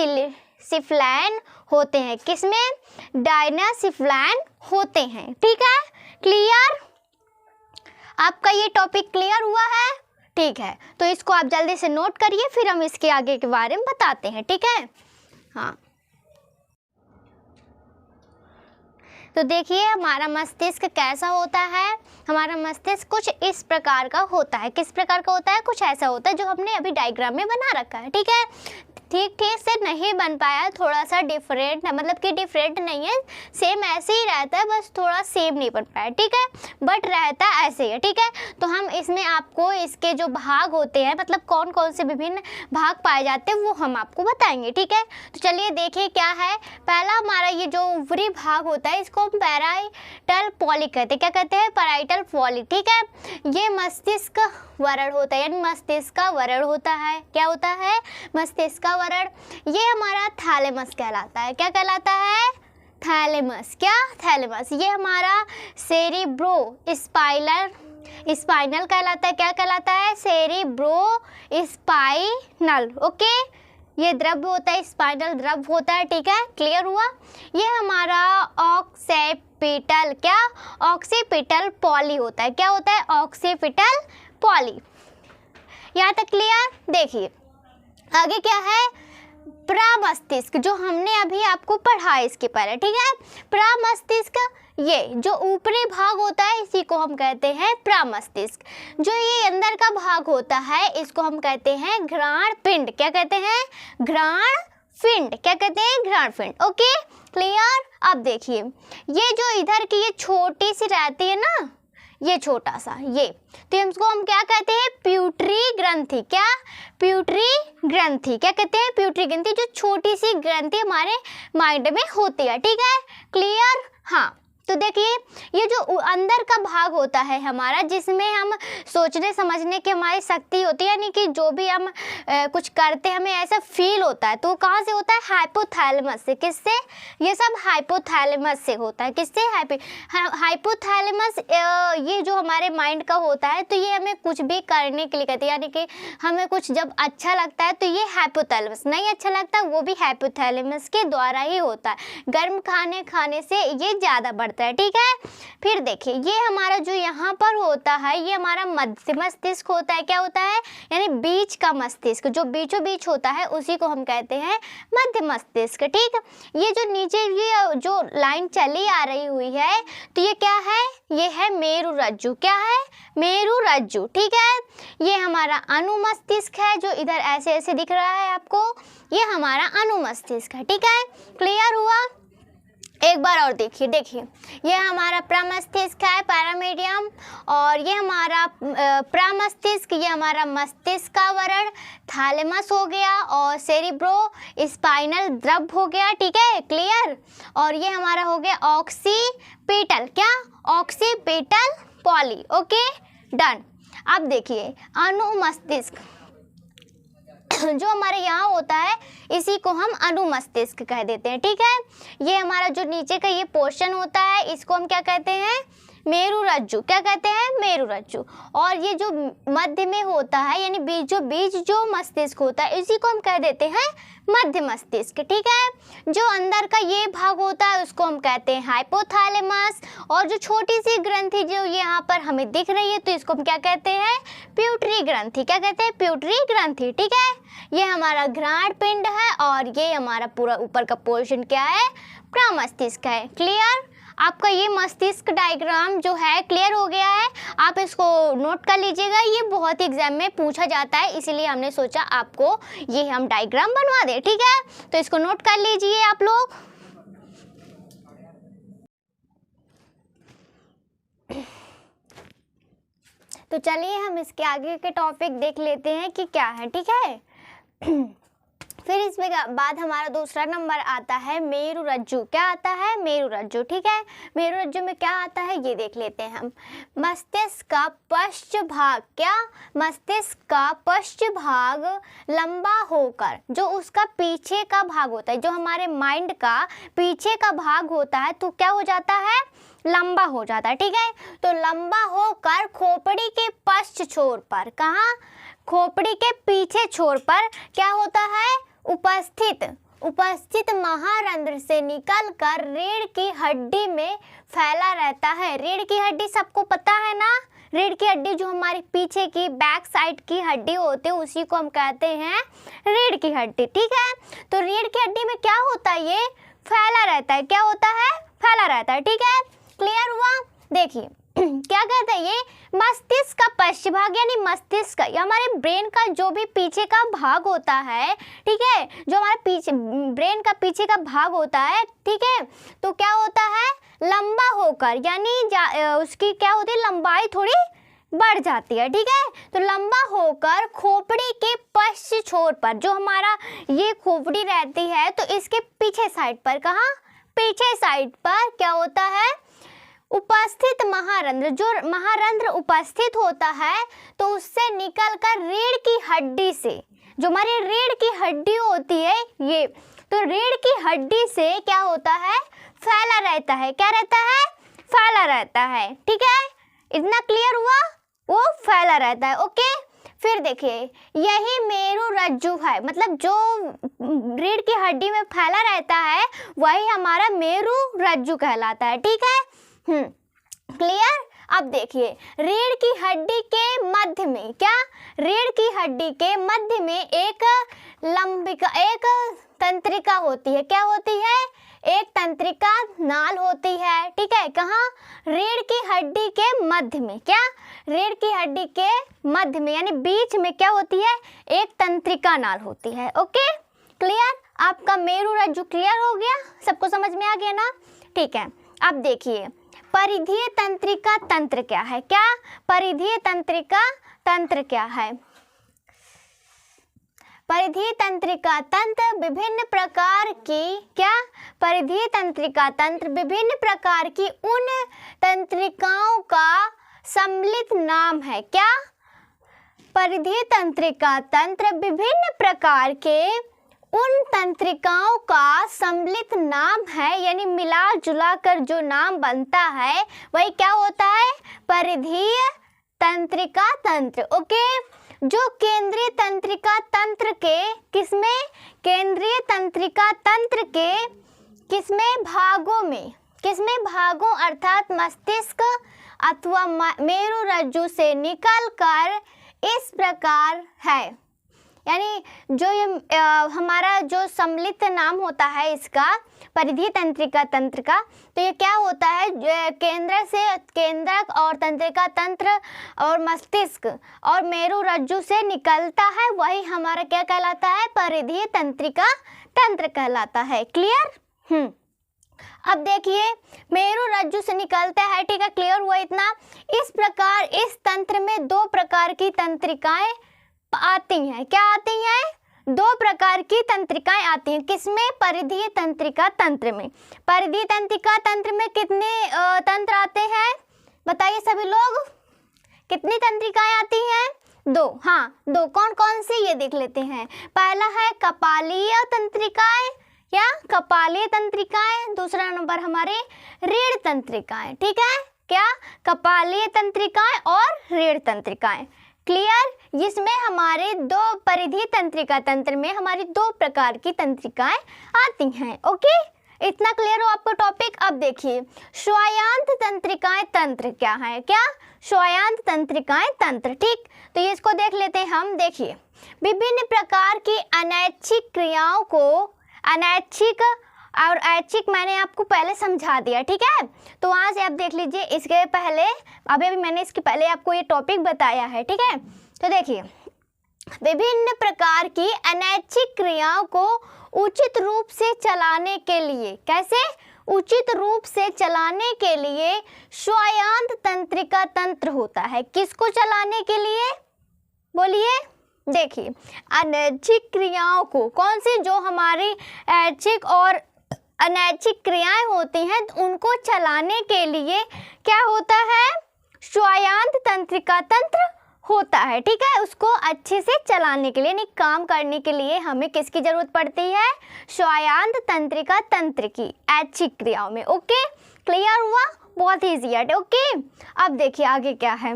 A: डायनासिफ्लाइन होते हैं। किसमें, डायनासिफ्लाइन होते हैं, ठीक है, क्लियर। आपका ये टॉपिक क्लियर हुआ है, ठीक है। तो इसको आप जल्दी से नोट करिए, फिर हम इसके आगे के बारे में बताते हैं, ठीक है। हाँ, तो देखिए हमारा मस्तिष्क कैसा होता है। हमारा मस्तिष्क कुछ इस प्रकार का होता है। किस प्रकार का होता है? कुछ ऐसा होता है जो हमने अभी डायग्राम में बना रखा है। ठीक है, ठीक से नहीं बन पाया, थोड़ा सा डिफरेंट, मतलब कि डिफरेंट नहीं है, सेम ऐसे ही रहता है, बस थोड़ा सेम नहीं बन पाया। ठीक है, बट रहता ऐसे ही है। ठीक है, तो हम इसमें आपको इसके जो भाग होते हैं, मतलब कौन कौन से विभिन्न भाग पाए जाते हैं, वो हम आपको बताएंगे। ठीक है, तो चलिए देखिए क्या है। पहला हमारा ये जो ऊपरी भाग होता है इसको हम पैराइटल पॉली कहते हैं। क्या कहते हैं? Parietal poly. ठीक है, ये मस्तिष्क वरण होता है, यानी मस्तिष्क का वरण होता है। क्या होता है? मस्तिष्क का वरण। ये हमारा थैलेमस कहलाता है। क्या कहलाता है? थैलेमस। क्या? थैलेमस। ये हमारा सेरिब्रो स्पाइनल कहलाता है। क्या कहलाता है? Cerebro spinal. ओके, ये द्रव होता है, स्पाइनल द्रव होता है। ठीक है, क्लियर हुआ। ये हमारा ऑक्सीपिटल, क्या? ऑक्सीपिटल पॉली होता है। क्या होता है? Occipital poly. यहाँ तक क्लियर? देखिए आगे क्या है। प्रमस्तिष्क, जो हमने अभी आपको पढ़ा है इसके पहले। ठीक है, प्रमस्तिष्क, ये जो ऊपरी भाग होता है इसी को हम कहते हैं प्रमस्तिष्क। जो ये अंदर का भाग होता है इसको हम कहते हैं घ्राण पिंड। क्या कहते हैं? घ्राण पिंड। क्या कहते हैं? घ्राण पिंड। Okay, clear. अब देखिए ये जो इधर की ये छोटी सी रहती है ना, ये छोटा सा, ये तो इसको हम क्या कहते हैं? प्यूटरी ग्रंथि। क्या? प्यूटरी ग्रंथि। क्या कहते हैं? प्यूटरी ग्रंथि, जो छोटी सी ग्रंथि हमारे माइंड में होती है। ठीक है, क्लियर। हाँ, तो देखिए ये जो अंदर का भाग होता है हमारा, जिसमें हम सोचने समझने की हमारी शक्ति होती है, यानी कि जो भी हम कुछ करते हैं हमें ऐसा फील होता है, तो कहाँ से होता है? हाइपोथैलेमस से। किससे? ये सब हाइपोथैलेमस से होता है। किससे? हाइपोथैलेमस। ये जो हमारे माइंड का होता है, तो ये हमें कुछ भी करने के लिए कहते हैं, यानी कि हमें कुछ जब अच्छा लगता है तो ये हाइपोथैलेमस, नहीं अच्छा लगता वो भी हाइपोथैलेमस के द्वारा ही होता है। गर्म खाने से ये ज़्यादा बढ़ता है। ठीक है, फिर देखिए ये हमारा जो यहाँ पर होता है ये हमारा मध्य मस्तिष्क होता है। क्या होता है? यानी बीच का मस्तिष्क, जो बीचों बीच होता है उसी को हम कहते हैं मध्य मस्तिष्क। ठीक, ये जो नीचे ये जो लाइन चली आ रही हुई है तो ये क्या है? ये है मेरु रज्जु। क्या है? मेरु रज्जु। ठीक है, ये हमारा अनुमस्तिष्क है, जो इधर ऐसे ऐसे दिख रहा है आपको, ये हमारा अनुमस्तिष्क है। ठीक है, क्लियर हुआ। एक बार और देखिए ये हमारा प्रमस्तिष्क है, पैरामीडियम, और ये हमारा प्रमस्तिष्क, ये हमारा मस्तिष्क का वरण, थैलेमस हो गया, और सेरिब्रो स्पाइनल द्रव हो गया। ठीक है, क्लियर। और ये हमारा हो गया ऑक्सीपिटल। क्या? Occipital poly. Okay, done. अब देखिए अनुमस्तिष्क जो हमारे यहाँ होता है इसी को हम अनुमस्तिष्क कह देते हैं। ठीक है, ये हमारा जो नीचे का ये पोर्शन होता है इसको हम क्या कहते हैं? मेरु रज्जु। क्या कहते हैं? मेरु रज्जु। और ये जो मध्य में होता है, यानी बीच जो मस्तिष्क होता है इसी को हम कह देते हैं मध्य मस्तिष्क। ठीक है, जो अंदर का ये भाग होता है उसको हम कहते हैं हाइपोथैलेमस, और जो छोटी सी ग्रंथि जो यहाँ पर हमें दिख रही है तो इसको हम क्या कहते हैं? प्यूटरी ग्रंथि। क्या कहते हैं? प्यूटरी ग्रंथि। ठीक है, ये हमारा घ्राण पिंड है, और ये हमारा पूरा ऊपर का पोर्शन क्या है? प्रमस्तिष्क है। क्लियर। आपका ये मस्तिष्क डायग्राम जो है क्लियर हो गया है। आप इसको नोट कर लीजिएगा, ये बहुत एग्जाम में पूछा जाता है, इसीलिए हमने सोचा आपको ये हम डायग्राम बनवा दें। ठीक है, तो इसको नोट कर लीजिए आप लोग। तो चलिए हम इसके आगे के टॉपिक देख लेते हैं कि क्या है। ठीक है, फिर इसमें बाद हमारा दूसरा नंबर आता है मेरु रज्जु। क्या आता है? मेरु रज्जु। ठीक है, मेरु रज्जु में क्या आता है ये देख लेते हैं हम। मस्तिष्क का पश्च भाग। क्या? मस्तिष्क का पश्च भाग लंबा होकर, जो उसका पीछे का भाग होता है, जो हमारे माइंड का पीछे का भाग होता है, तो क्या हो जाता है? लंबा हो जाता है। ठीक है, तो लंबा होकर खोपड़ी के पश्च छोर पर, कहाँ? खोपड़ी के पीछे छोर पर क्या होता है? उपस्थित महारंध्र से निकलकर रीढ़ की हड्डी में फैला रहता है। रीढ़ की हड्डी सबको पता है ना? रीढ़ की हड्डी जो हमारी पीछे की बैक साइड की हड्डी होती है उसी को हम कहते हैं रीढ़ की हड्डी। ठीक है, तो रीढ़ की हड्डी में क्या होता है? ये फैला रहता है। क्या होता है? फैला रहता है, ठीक है, क्लियर हुआ। देखिए क्या कहते हैं, ये मस्तिष्क का पश्च भाग यानी मस्तिष्क का, या हमारे ब्रेन का जो भी पीछे का भाग होता है, ठीक है, जो हमारे पीछे ब्रेन का पीछे का भाग होता है, ठीक है, तो क्या होता है, लंबा होकर, यानी उसकी क्या होती है, लंबाई थोड़ी बढ़ जाती है, ठीक है, तो लंबा होकर खोपड़ी के पश्च छोर पर, जो हमारा ये खोपड़ी रहती है, तो इसके पीछे साइड पर, कहाँ, पीछे साइड पर क्या होता है, उपस्थित महारंध्र, जो महारंध्र उपस्थित होता है, तो उससे निकलकर रीढ़ की हड्डी से, जो हमारी रीढ़ की हड्डी होती है ये, तो रीढ़ की हड्डी से क्या होता है, फैला रहता है, क्या रहता है, फैला रहता है, ठीक है, इतना क्लियर हुआ, वो फैला रहता है, ओके। फिर देखिए यही मेरु रज्जु है, मतलब जो रीढ़ की हड्डी में फैला रहता है वही हमारा मेरु रज्जु कहलाता है, ठीक है, क्लियर। अब देखिए रीढ़ की हड्डी के मध्य में, क्या, रीढ़ की हड्डी के मध्य में एक एक तंत्रिका होती है, क्या होती है, एक तंत्रिका नाल होती है, ठीक है, कहाँ, रीढ़ की हड्डी के मध्य में, क्या, रीढ़ की हड्डी के मध्य में यानी बीच में क्या होती है, एक तंत्रिका नाल होती है, ओके, क्लियर। आपका मेरु रज्जु क्लियर हो गया, सबको समझ में आ गया ना, ठीक है। अब देखिए परिधीय तंत्रिका तंत्र क्या है, क्या, परिधीय तंत्रिका तंत्र क्या है, परिधीय तंत्रिका तंत्र विभिन्न प्रकार की, क्या, परिधीय तंत्रिका तंत्र विभिन्न प्रकार की उन तंत्रिकाओं का सम्मिलित नाम है, क्या, परिधीय तंत्रिका तंत्र विभिन्न प्रकार के उन तंत्रिकाओं का सम्मिलित नाम है, यानी मिला जुला कर जो नाम बनता है वही क्या होता है, परिधीय तंत्रिका तंत्र, ओके। जो केंद्रीय तंत्रिका तंत्र के किसमें, केंद्रीय तंत्रिका तंत्र के किसमें भागों में, किसमें भागों अर्थात मस्तिष्क अथवा मेरु रज्जु से निकलकर इस प्रकार है, यानी जो ये हमारा जो सम्मिलित नाम होता है इसका परिधीय तंत्रिका तंत्र का, तो ये क्या होता है, केंद्र से, केंद्रक और तंत्रिका तंत्र और मस्तिष्क और मेरु रज्जु से निकलता है वही हमारा क्या कहलाता है, परिधीय तंत्रिका तंत्र कहलाता है, क्लियर। अब देखिए मेरु रज्जु से निकलता है, ठीक है, क्लियर हुआ इतना। इस प्रकार इस तंत्र में दो प्रकार की तंत्रिकाएं आती हैं, क्या आती हैं, दो प्रकार की तंत्रिकाएं आती हैं, किसमें, परिधीय तंत्रिका तंत्र में। परिधीय तंत्रिका तंत्र में कितने तंत्र आते हैं, बताइए सभी लोग, कितनी तंत्रिकाएं आती हैं, दो, हाँ दो, कौन कौन सी ये देख लेते हैं। पहला है कपालीय तंत्रिकाएं, क्या, कपालीय तंत्रिकाएं, दूसरा नंबर हमारे रीढ़ तंत्रिकाएं, ठीक है, क्या, कपालीय तंत्रिकाएं और रीढ़ तंत्रिकाएं, क्लियर। जिसमें हमारे दो परिधीय तंत्रिका तंत्र में हमारी दो प्रकार की तंत्रिकाएं आती हैं, ओके, इतना क्लियर हो आपको टॉपिक। अब देखिए स्वायत्त तंत्रिकाएं तंत्र क्या है, क्या, स्वायत्त तंत्रिकाएं तंत्र, ठीक, तो ये इसको देख लेते हैं हम। देखिए विभिन्न प्रकार की अनैच्छिक क्रियाओं को, अनैच्छिक और ऐच्छिक मैंने आपको पहले समझा दिया, ठीक है, तो वहाँ से आप देख लीजिए, इसके पहले अभी मैंने इसके पहले आपको ये टॉपिक बताया है, ठीक है। तो देखिए विभिन्न प्रकार की अनैच्छिक क्रियाओं को उचित रूप से चलाने के लिए, कैसे, उचित रूप से चलाने के लिए स्वायत्त तंत्रिका तंत्र होता है, किसको चलाने के लिए, बोलिए, देखिए अनैच्छिक क्रियाओं को, कौन सी, जो हमारी ऐच्छिक और अनैच्छिक क्रियाएं होती हैं उनको चलाने के लिए क्या होता है, स्वायत्त तंत्रिका तंत्र होता है, ठीक है, उसको अच्छे से चलाने के लिए, नहीं काम करने के लिए हमें किसकी जरूरत पड़ती है, स्वायत्त तंत्रिका तंत्र की, ऐच्छिक क्रियाओं में, ओके, क्लियर हुआ, बहुत ईजी है, ओके। अब देखिए आगे क्या है,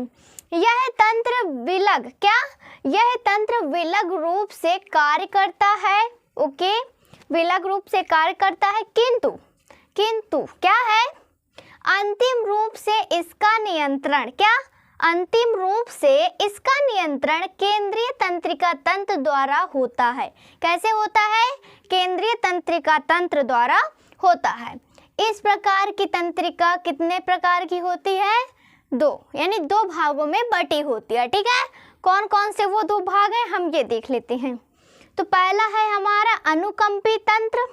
A: यह तंत्र विलग, क्या, यह तंत्र विलग रूप से कार्य करता है, ओके, विलग रूप से कार्य करता है, किंतु क्या है, अंतिम रूप से इसका नियंत्रण, क्या, अंतिम रूप से इसका नियंत्रण केंद्रीय तंत्रिका तंत्र द्वारा होता है, कैसे होता है, केंद्रीय तंत्रिका तंत्र द्वारा होता है। इस प्रकार की तंत्रिका कितने प्रकार की होती है? 2, यानी 2 भागों में बटी होती है। ठीक है, कौन कौन से वो 2 भाग हैं हम ये देख लेते हैं। तो पहला है हमारा अनुकंपी तंत्र।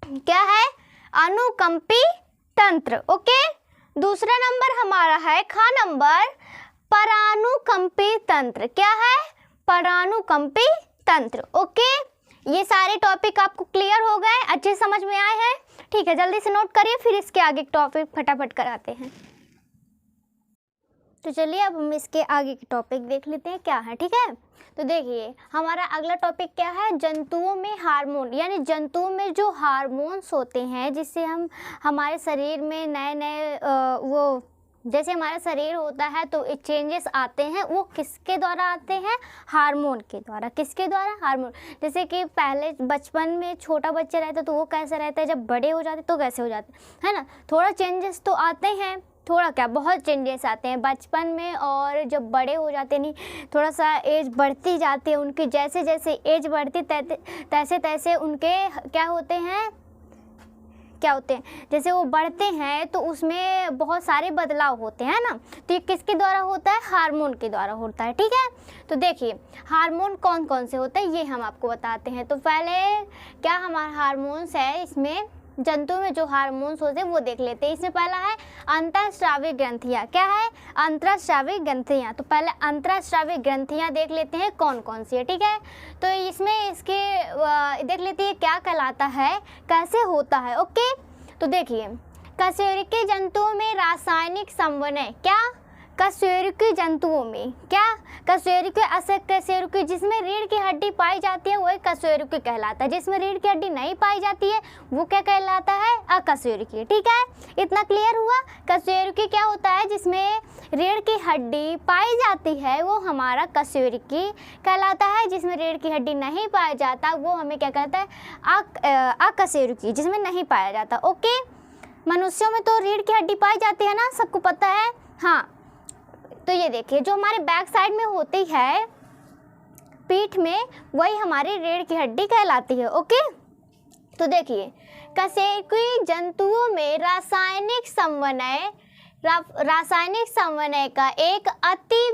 A: क्या है? अनुकंपी तंत्र। ओके, दूसरा नंबर हमारा है नंबर परानुकंपी तंत्र। क्या है? परानुकंपी तंत्र। ओके, ये सारे टॉपिक आपको क्लियर हो गए, अच्छे समझ में आए हैं? ठीक है, जल्दी से नोट करिए, फिर इसके आगे टॉपिक फटाफट कराते हैं। तो चलिए अब हम इसके आगे के टॉपिक देख लेते हैं क्या है। ठीक है, तो देखिए हमारा अगला टॉपिक क्या है? जंतुओं में हार्मोन, यानी जंतुओं में जो हार्मोन्स होते हैं जिससे हम हमारे शरीर में नए नए वो जैसे हमारा शरीर होता है तो चेंजेस आते हैं, वो किसके द्वारा आते हैं? हार्मोन के द्वारा। किसके द्वारा? हार्मोन। जैसे कि पहले बचपन में छोटा बच्चा रहता है तो वो कैसा रहता है, जब बड़े हो जाते तो कैसे हो जाते है ना, थोड़ा चेंजेस तो आते हैं, थोड़ा क्या बहुत चेंजेस आते हैं बचपन में, और जब बड़े हो जाते नहीं थोड़ा सा एज बढ़ती जाती है उनकी, जैसे जैसे एज बढ़ती तैसे तैसे उनके क्या होते हैं जैसे वो बढ़ते हैं तो उसमें बहुत सारे बदलाव होते हैं ना। तो ये किसके द्वारा होता है? हार्मोन के द्वारा होता है। ठीक है, तो देखिए हार्मोन कौन कौन से होते हैं ये हम आपको बताते हैं। तो पहले क्या हमारा हार्मोन्स है, इसमें जंतु में जो हार्मोन्स होते हैं वो देख लेते हैं। इसमें पहला है अंतःस्रावी ग्रंथियाँ। क्या है? अंतःस्रावी ग्रंथियाँ। तो पहले अंतःस्रावी ग्रंथियाँ देख लेते हैं कौन कौन सी है। ठीक है, तो इसमें इसके देख लेते हैं क्या कहलाता है, कैसे होता है। ओके, तो देखिए कशेरुकी जंतुओं में रासायनिक संवहन। क्या? कशेरुकी जंतुओं में क्या? कशेरुकी अकशेरुकी, जिसमें रीढ़ की हड्डी पाई जाती है वही कशेरुकी कहलाता है, जिसमें रीढ़ की हड्डी नहीं पाई जाती है वो क्या कहलाता है? अकशेरुकी। ठीक है, इतना क्लियर हुआ। कशेरुकी क्या होता है? जिसमें रीढ़ की हड्डी पाई जाती है वो हमारा कशेरुकी कहलाता है, जिसमें रीढ़ की हड्डी नहीं पाया जाता वो हमें क्या कहता है? अकशेरुकी, जिसमें नहीं पाया जाता। ओके, मनुष्यों में तो रीढ़ की हड्डी पाई जाती है ना, सबको पता है। हाँ, तो ये देखिए जो हमारे बैक साइड में होती है पीठ में वही हमारी रीढ़ की हड्डी कहलाती है। ओके, तो देखिए कशेरुकी जंतुओं में रासायनिक संवहन का एक अति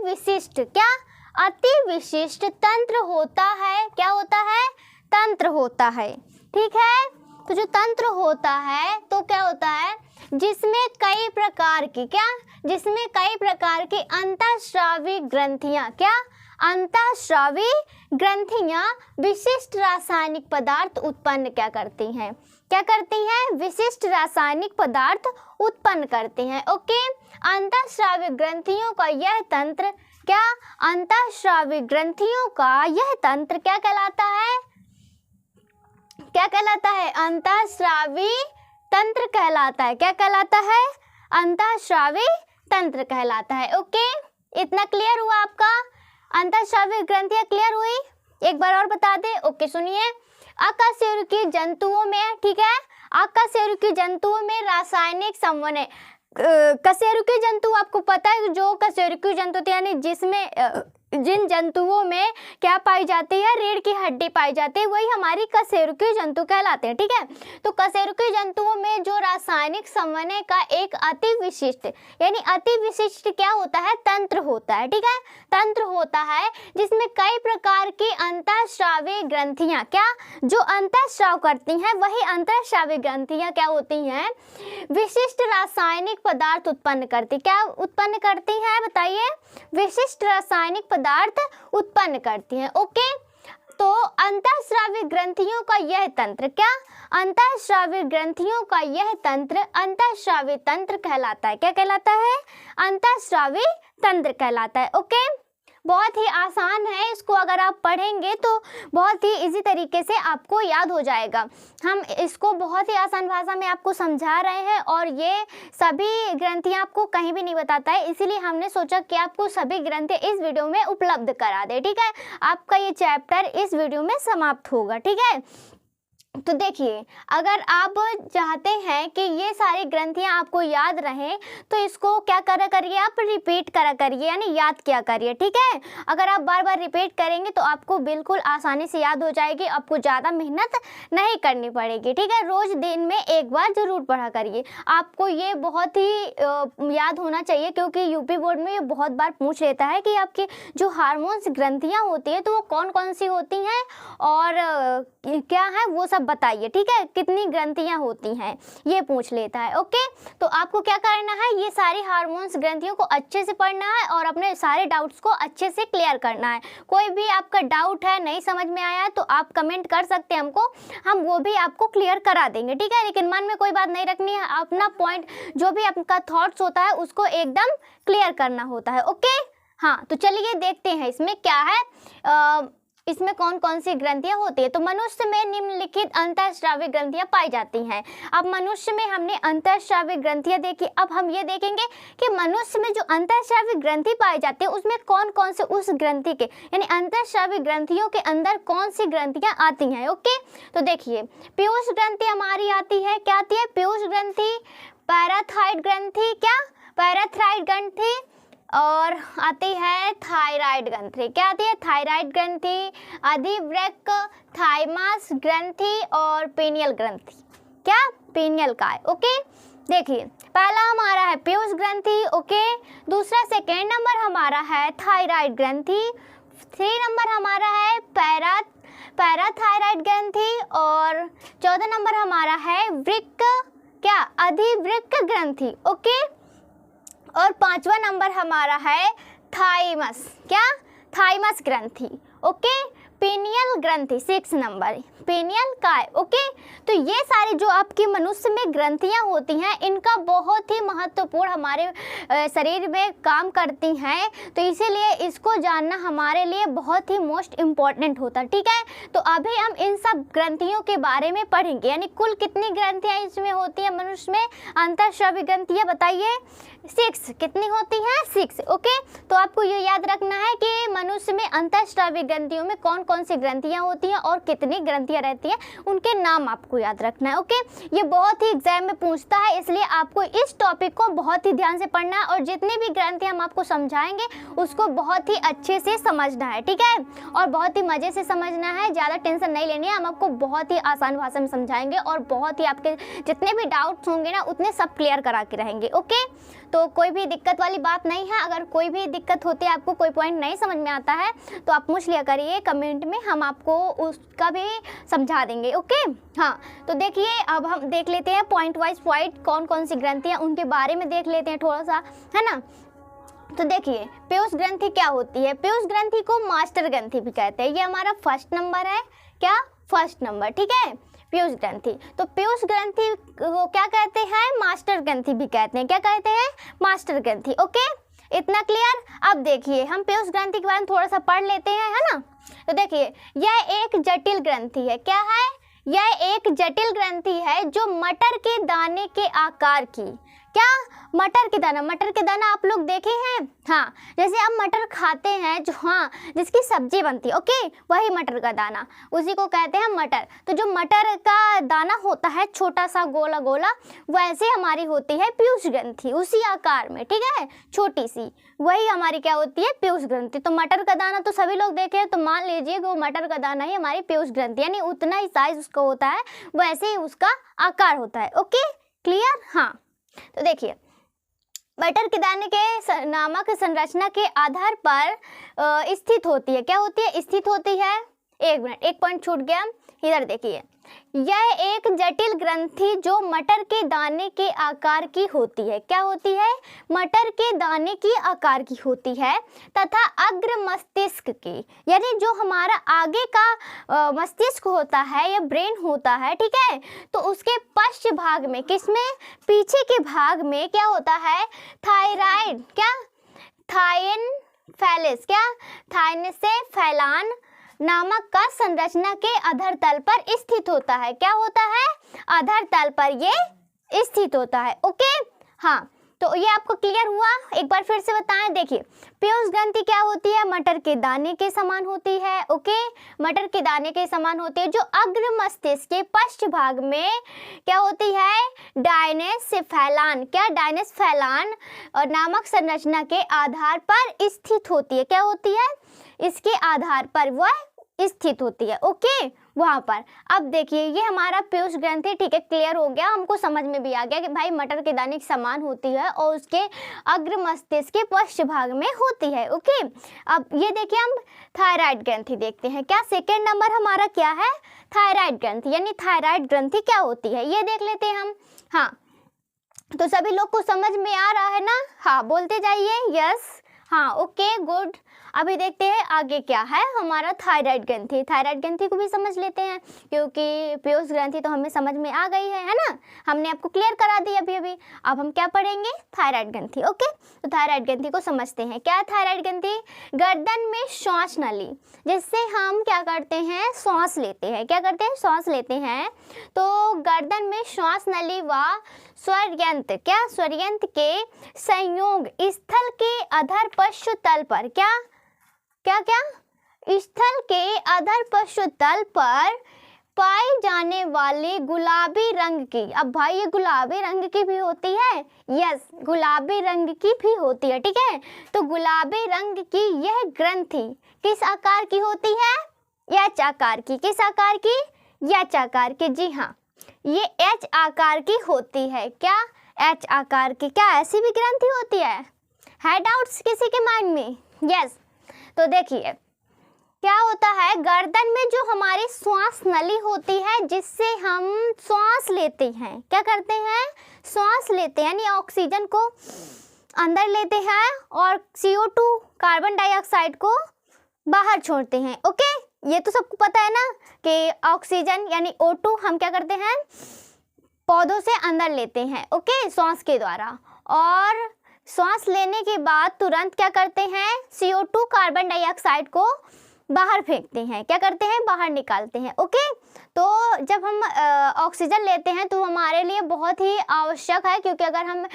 A: विशिष्ट तंत्र होता है। क्या होता है? तंत्र होता है। ठीक है, तो जो तंत्र होता है तो क्या होता है? जिसमें कई प्रकार की अंतःस्रावी ग्रंथियां, क्या? अंतःस्रावी ग्रंथियां विशिष्ट रासायनिक पदार्थ उत्पन्न क्या करती हैं? विशिष्ट रासायनिक पदार्थ उत्पन्न करती हैं। ओके, अंतःस्रावी ग्रंथियों का यह तंत्र क्या? अंतःस्रावी ग्रंथियों का यह तंत्र क्या कहलाता है? अंतःस्रावी तंत्र कहलाता है। क्या कहलाता है? अंतःस्रावी तंत्र कहलाता है। ओके, इतना क्लियर हुआ आपका? अंतःस्रावी ग्रंथियां क्लियर हुई? एक बार और बता दें। ओके, सुनिए अकशेरुकी जंतुओं में, ठीक है, अकशेरुकी जंतुओं में रासायनिक संवहन। कशेरुकी जंतु आपको पता है, जो कशेरुकी जंतु यानी जिसमें जिन जंतुओं में क्या पाई जाती है? रीढ़ की हड्डी पाई जाती है, वही हमारी कशेरुकी जंतु कहलाते हैं। ठीक है, तो कशेरुकी जंतुओं में जो रासायनिक संवहन का एक अति विशिष्ट क्या होता है? तंत्र होता है। ठीक है, तंत्र होता है जिसमें कई प्रकार की अंतःस्रावी ग्रंथियां, क्या? जो अंतःस्राव करती हैं वही अंतःस्रावी ग्रंथियां क्या होती हैं? विशिष्ट रासायनिक पदार्थ उत्पन्न करती। क्या उत्पन्न करती हैं? बताइए। विशिष्ट रासायनिक पदार्थ उत्पन्न करती हैं। ओके, तो अंतःस्रावी ग्रंथियों का यह तंत्र, क्या? अंतःस्रावी ग्रंथियों का यह तंत्र अंतःस्रावी तंत्र कहलाता है। क्या कहलाता है? अंतःस्रावी तंत्र कहलाता है। ओके, बहुत ही आसान है, इसको अगर आप पढ़ेंगे तो बहुत ही इजी तरीके से आपको याद हो जाएगा। हम इसको बहुत ही आसान भाषा में आपको समझा रहे हैं और ये सभी ग्रंथियाँ आपको कहीं भी नहीं बताता है, इसीलिए हमने सोचा कि आपको सभी ग्रंथियाँ इस वीडियो में उपलब्ध करा दे। ठीक है, आपका ये चैप्टर इस वीडियो में समाप्त होगा। ठीक है, तो देखिए, अगर आप चाहते हैं कि ये सारी ग्रंथियां आपको याद रहें तो इसको क्या करा करिए, आप रिपीट करा करिए, यानी याद किया करिए, ठीक है। अगर आप बार बार रिपीट करेंगे तो आपको बिल्कुल आसानी से याद हो जाएगी, आपको ज़्यादा मेहनत नहीं करनी पड़ेगी, ठीक है। रोज़ दिन में एक बार ज़रूर पढ़ा करिए। आपको ये बहुत ही याद होना चाहिए, क्योंकि यूपी बोर्ड में ये बहुत बार पूछ लेता है कि आपकी जो हार्मोन्स ग्रंथियाँ होती है तो वो कौन कौन सी होती हैं और क्या है वो सब बताइए, ठीक है। कितनी ग्रंथियां होती हैं ये पूछ लेता है, ओके। तो आपको क्या करना है, ये सारी हार्मोन्स ग्रंथियों को अच्छे से पढ़ना है और अपने सारे डाउट्स को अच्छे से क्लियर करना है। कोई भी आपका डाउट है, नहीं समझ में आया तो आप कमेंट कर सकते हैं हमको, हम वो भी आपको क्लियर करा देंगे, ठीक है। लेकिन मन में कोई बात नहीं रखनी है, अपना पॉइंट जो भी आपका थॉट्स होता है उसको एकदम क्लियर करना होता है, ओके। हाँ, तो चलिए देखते हैं इसमें क्या है, इसमें कौन कौन सी ग्रंथियां होती है। तो मनुष्य में निम्नलिखित अंतःस्रावी ग्रंथियां पाई जाती हैं। अब मनुष्य में हमने अंतःस्रावी ग्रंथियां देखी, अब हम ये देखेंगे कि मनुष्य में जो अंतःस्रावी ग्रंथि पाई जाती है उसमें कौन कौन से उस ग्रंथि के, यानी अंतःस्रावी ग्रंथियों के अंदर कौन सी ग्रंथियां आती हैं, ओके। तो देखिए, पीयूष ग्रंथि हमारी आती है, क्या आती है, पीयूष ग्रंथि, पैराथाइड ग्रंथि, क्या, पैराथाइड ग्रंथि, और आती है थायराइड ग्रंथि, क्या आती है, थायराइड ग्रंथि, अधिवृक्क, थाइमस ग्रंथि और पेनियल ग्रंथि, क्या, पेनियल काय, ओके। देखिए, पहला हमारा है पीयूष ग्रंथि, ओके। दूसरा सेकेंड नंबर हमारा है थायराइड ग्रंथि, 3 नंबर हमारा है पैराथायराइड ग्रंथि और चौथा नंबर हमारा है वृक्क, क्या, अधिवृक्क ग्रंथि, ओके। और 5वां नंबर हमारा है थाइमस, क्या, थाइमस ग्रंथि, ओके। पेनियल ग्रंथि 6 नंबर, पेनियल काय, ओके। तो ये सारी जो आपकी मनुष्य में ग्रंथियां होती हैं इनका बहुत ही महत्वपूर्ण हमारे शरीर में काम करती हैं, तो इसीलिए इसको जानना हमारे लिए बहुत ही मोस्ट इम्पॉर्टेंट होता है, ठीक है। तो अभी हम इन सब ग्रंथियों के बारे में पढ़ेंगे, यानी कुल कितनी ग्रंथियां इसमें होती हैं मनुष्य में, अंतःस्रावी ग्रंथियां बताइए, 6, कितनी होती हैं, 6, ओके। तो आपको ये याद रखना है कि मनुष्य में अंतःस्रावी ग्रंथियों में कौन कौन सी ग्रंथियां होती हैं और कितनी ग्रंथियां रहती हैं, उनके नाम आपको याद रखना है, ओके। ये बहुत ही एग्जाम में पूछता है, इसलिए आपको इस टॉपिक को बहुत ही ध्यान से पढ़ना है और जितनी भी ग्रंथियां हम आपको समझाएंगे उसको बहुत ही अच्छे से समझना है, ठीक है, और बहुत ही मज़े से समझना है, ज़्यादा टेंशन नहीं लेनी है। हम आपको बहुत ही आसान भाषा में समझाएंगे और बहुत ही आपके जितने भी डाउट्स होंगे ना उतने सब क्लियर करा के रहेंगे, ओके। तो कोई भी दिक्कत वाली बात नहीं है। अगर कोई भी दिक्कत होती है, आपको कोई पॉइंट नहीं समझ में आता है तो आप पूछ लिया करिए कमेंट में, हम आपको उसका भी समझा देंगे, ओके। हाँ, तो देखिए, अब हम देख लेते हैं पॉइंट वाइज पॉइंट, कौन कौन सी ग्रंथियाँ उनके बारे में देख लेते हैं थोड़ा सा, है ना। तो देखिए, पीयूष ग्रंथि क्या होती है, पीयूष ग्रंथि को मास्टर ग्रंथि भी कहते हैं, ये हमारा फर्स्ट नंबर है, क्या, फर्स्ट नंबर, ठीक है, पीयूष ग्रंथि। तो पीयूष ग्रंथि को क्या कहते हैं, मास्टर ग्रंथि भी कहते हैं, क्या कहते हैं, मास्टर ग्रंथि, ओके। इतना क्लियर। अब देखिए, हम पीयूष ग्रंथि के बारे में थोड़ा सा पढ़ लेते हैं, है ना। तो देखिए, यह एक जटिल ग्रंथि है, क्या है, यह एक जटिल ग्रंथि है जो मटर के दाने के आकार की, क्या, मटर के दाना, मटर के दाना आप लोग देखे हैं, हाँ, जैसे आप मटर खाते हैं जो, हाँ, जिसकी सब्जी बनती है, ओके, वही मटर का दाना, उसी को कहते हैं मटर। तो जो मटर का दाना होता है छोटा सा गोला गोला, वैसे हमारी होती है पीयूष ग्रंथि, उसी आकार में, ठीक है, छोटी सी, वही हमारी क्या होती है, पीयूष ग्रंथि। तो मटर का दाना तो सभी लोग देखे हैं, तो मान लीजिए कि वो मटर का दाना ही हमारी पीयूष ग्रंथि, यानी उतना ही साइज उसका होता है, वैसे ही उसका आकार होता है, ओके, क्लियर। हाँ, तो देखिए, मटर के दाने के नामक संरचना के आधार पर स्थित होती है, क्या होती है, स्थित होती है। एक मिनट, एक पॉइंट छूट गया, इधर देखिए, यह एक जटिल ग्रंथि जो मटर के दाने के आकार की होती है, क्या होती है, मटर के दाने की आकार की होती है, तथा अग्र मस्तिष्क की, यानी जो हमारा आगे का मस्तिष्क होता है या ब्रेन होता है, ठीक है, तो उसके पश्च भाग में, किसमें, पीछे के भाग में क्या होता है, थायराइड, क्या, थाइन फैलिस, क्या, थाइन से फैलान नामक का संरचना के अधर तल पर स्थित होता है, क्या होता है, अधर तल पर ये स्थित होता है, ओके। हाँ, तो ये आपको क्लियर हुआ? एक बार फिर से बताएं। देखिए, पीयूष ग्रंथि क्या होती है? मटर के दाने के समान होती है। ओके, मटर के दाने के समान होती है, जो अग्र मस्तिष्क के पश्च भाग में क्या होती है? डायनेसेफेलान, क्या डायनेसेफेलान और नामक संरचना के आधार पर स्थित होती है। क्या होती है? इसके आधार पर वह स्थित होती है। ओके, वहां पर। अब देखिए, ये हमारा पीयूष ग्रंथि, ठीक है, क्लियर हो गया, हमको समझ में भी आ गया कि भाई मटर के दाने के समान होती है और उसके अग्र मस्तिष्क के पश्च भाग में होती है। ओके, अब ये देखिए, हम थायराइड ग्रंथि देखते हैं। क्या सेकेंड नंबर हमारा क्या है? थायराइड ग्रंथि, यानी थायराइड ग्रंथि क्या होती है ये देख लेते हैं हम। हाँ, तो सभी लोग को समझ में आ रहा है ना? हाँ, बोलते जाइए यस। हाँ, ओके, गुड। अभी देखते हैं आगे क्या है हमारा थायराइड ग्रंथि। थायराइड ग्रंथि को भी समझ लेते हैं, क्योंकि पीयूष ग्रंथि तो हमें समझ में आ गई है ना? हमने आपको क्लियर करा दी अभी अभी। अब हम क्या पढ़ेंगे? थायराइड ग्रंथि। ओके, तो थायराइड ग्रंथि को समझते हैं। क्या है थायराइड ग्रंथि? गर्दन में श्वास नली, जिससे हम क्या करते हैं? श्वास लेते हैं। क्या करते हैं? श्वास लेते हैं। तो गर्दन में श्वास नली व स्वर यंत्र, क्या स्वर यंत्र के संयोग स्थल के अधर पश्च तल पर, क्या क्या क्या स्थल के अधर पश्च तल पर पाई जाने वाली गुलाबी रंग की। अब भाई, ये गुलाबी रंग की भी होती है? यस, गुलाबी रंग की भी होती है। ठीक है, तो गुलाबी रंग की यह ग्रंथि किस आकार की होती है? एच आकार की। किस आकार की? एच आकार की। जी हाँ, ये एच आकार की होती है। क्या? एच आकार की। क्या ऐसी भी ग्रंथि होती है? है डाउट्स किसी के माइंड में? यस, तो देखिए क्या होता है, गर्दन में जो हमारी श्वास नली होती है, जिससे हम श्वास लेते हैं, क्या करते हैं? श्वास लेते हैं, यानी ऑक्सीजन को अंदर लेते हैं और CO2 कार्बन डाइऑक्साइड को बाहर छोड़ते हैं। ओके, ये तो सबको पता है ना कि ऑक्सीजन यानी O2 हम क्या करते हैं? पौधों से अंदर लेते हैं। ओके, श्वास के द्वारा, और श्वास लेने के बाद तुरंत क्या करते हैं? CO2 कार्बन डाइऑक्साइड को बाहर फेंकते हैं। क्या करते हैं? बाहर निकालते हैं। ओके, तो जब हम ऑक्सीजन लेते हैं तो हमारे लिए बहुत ही आवश्यक है, क्योंकि अगर हम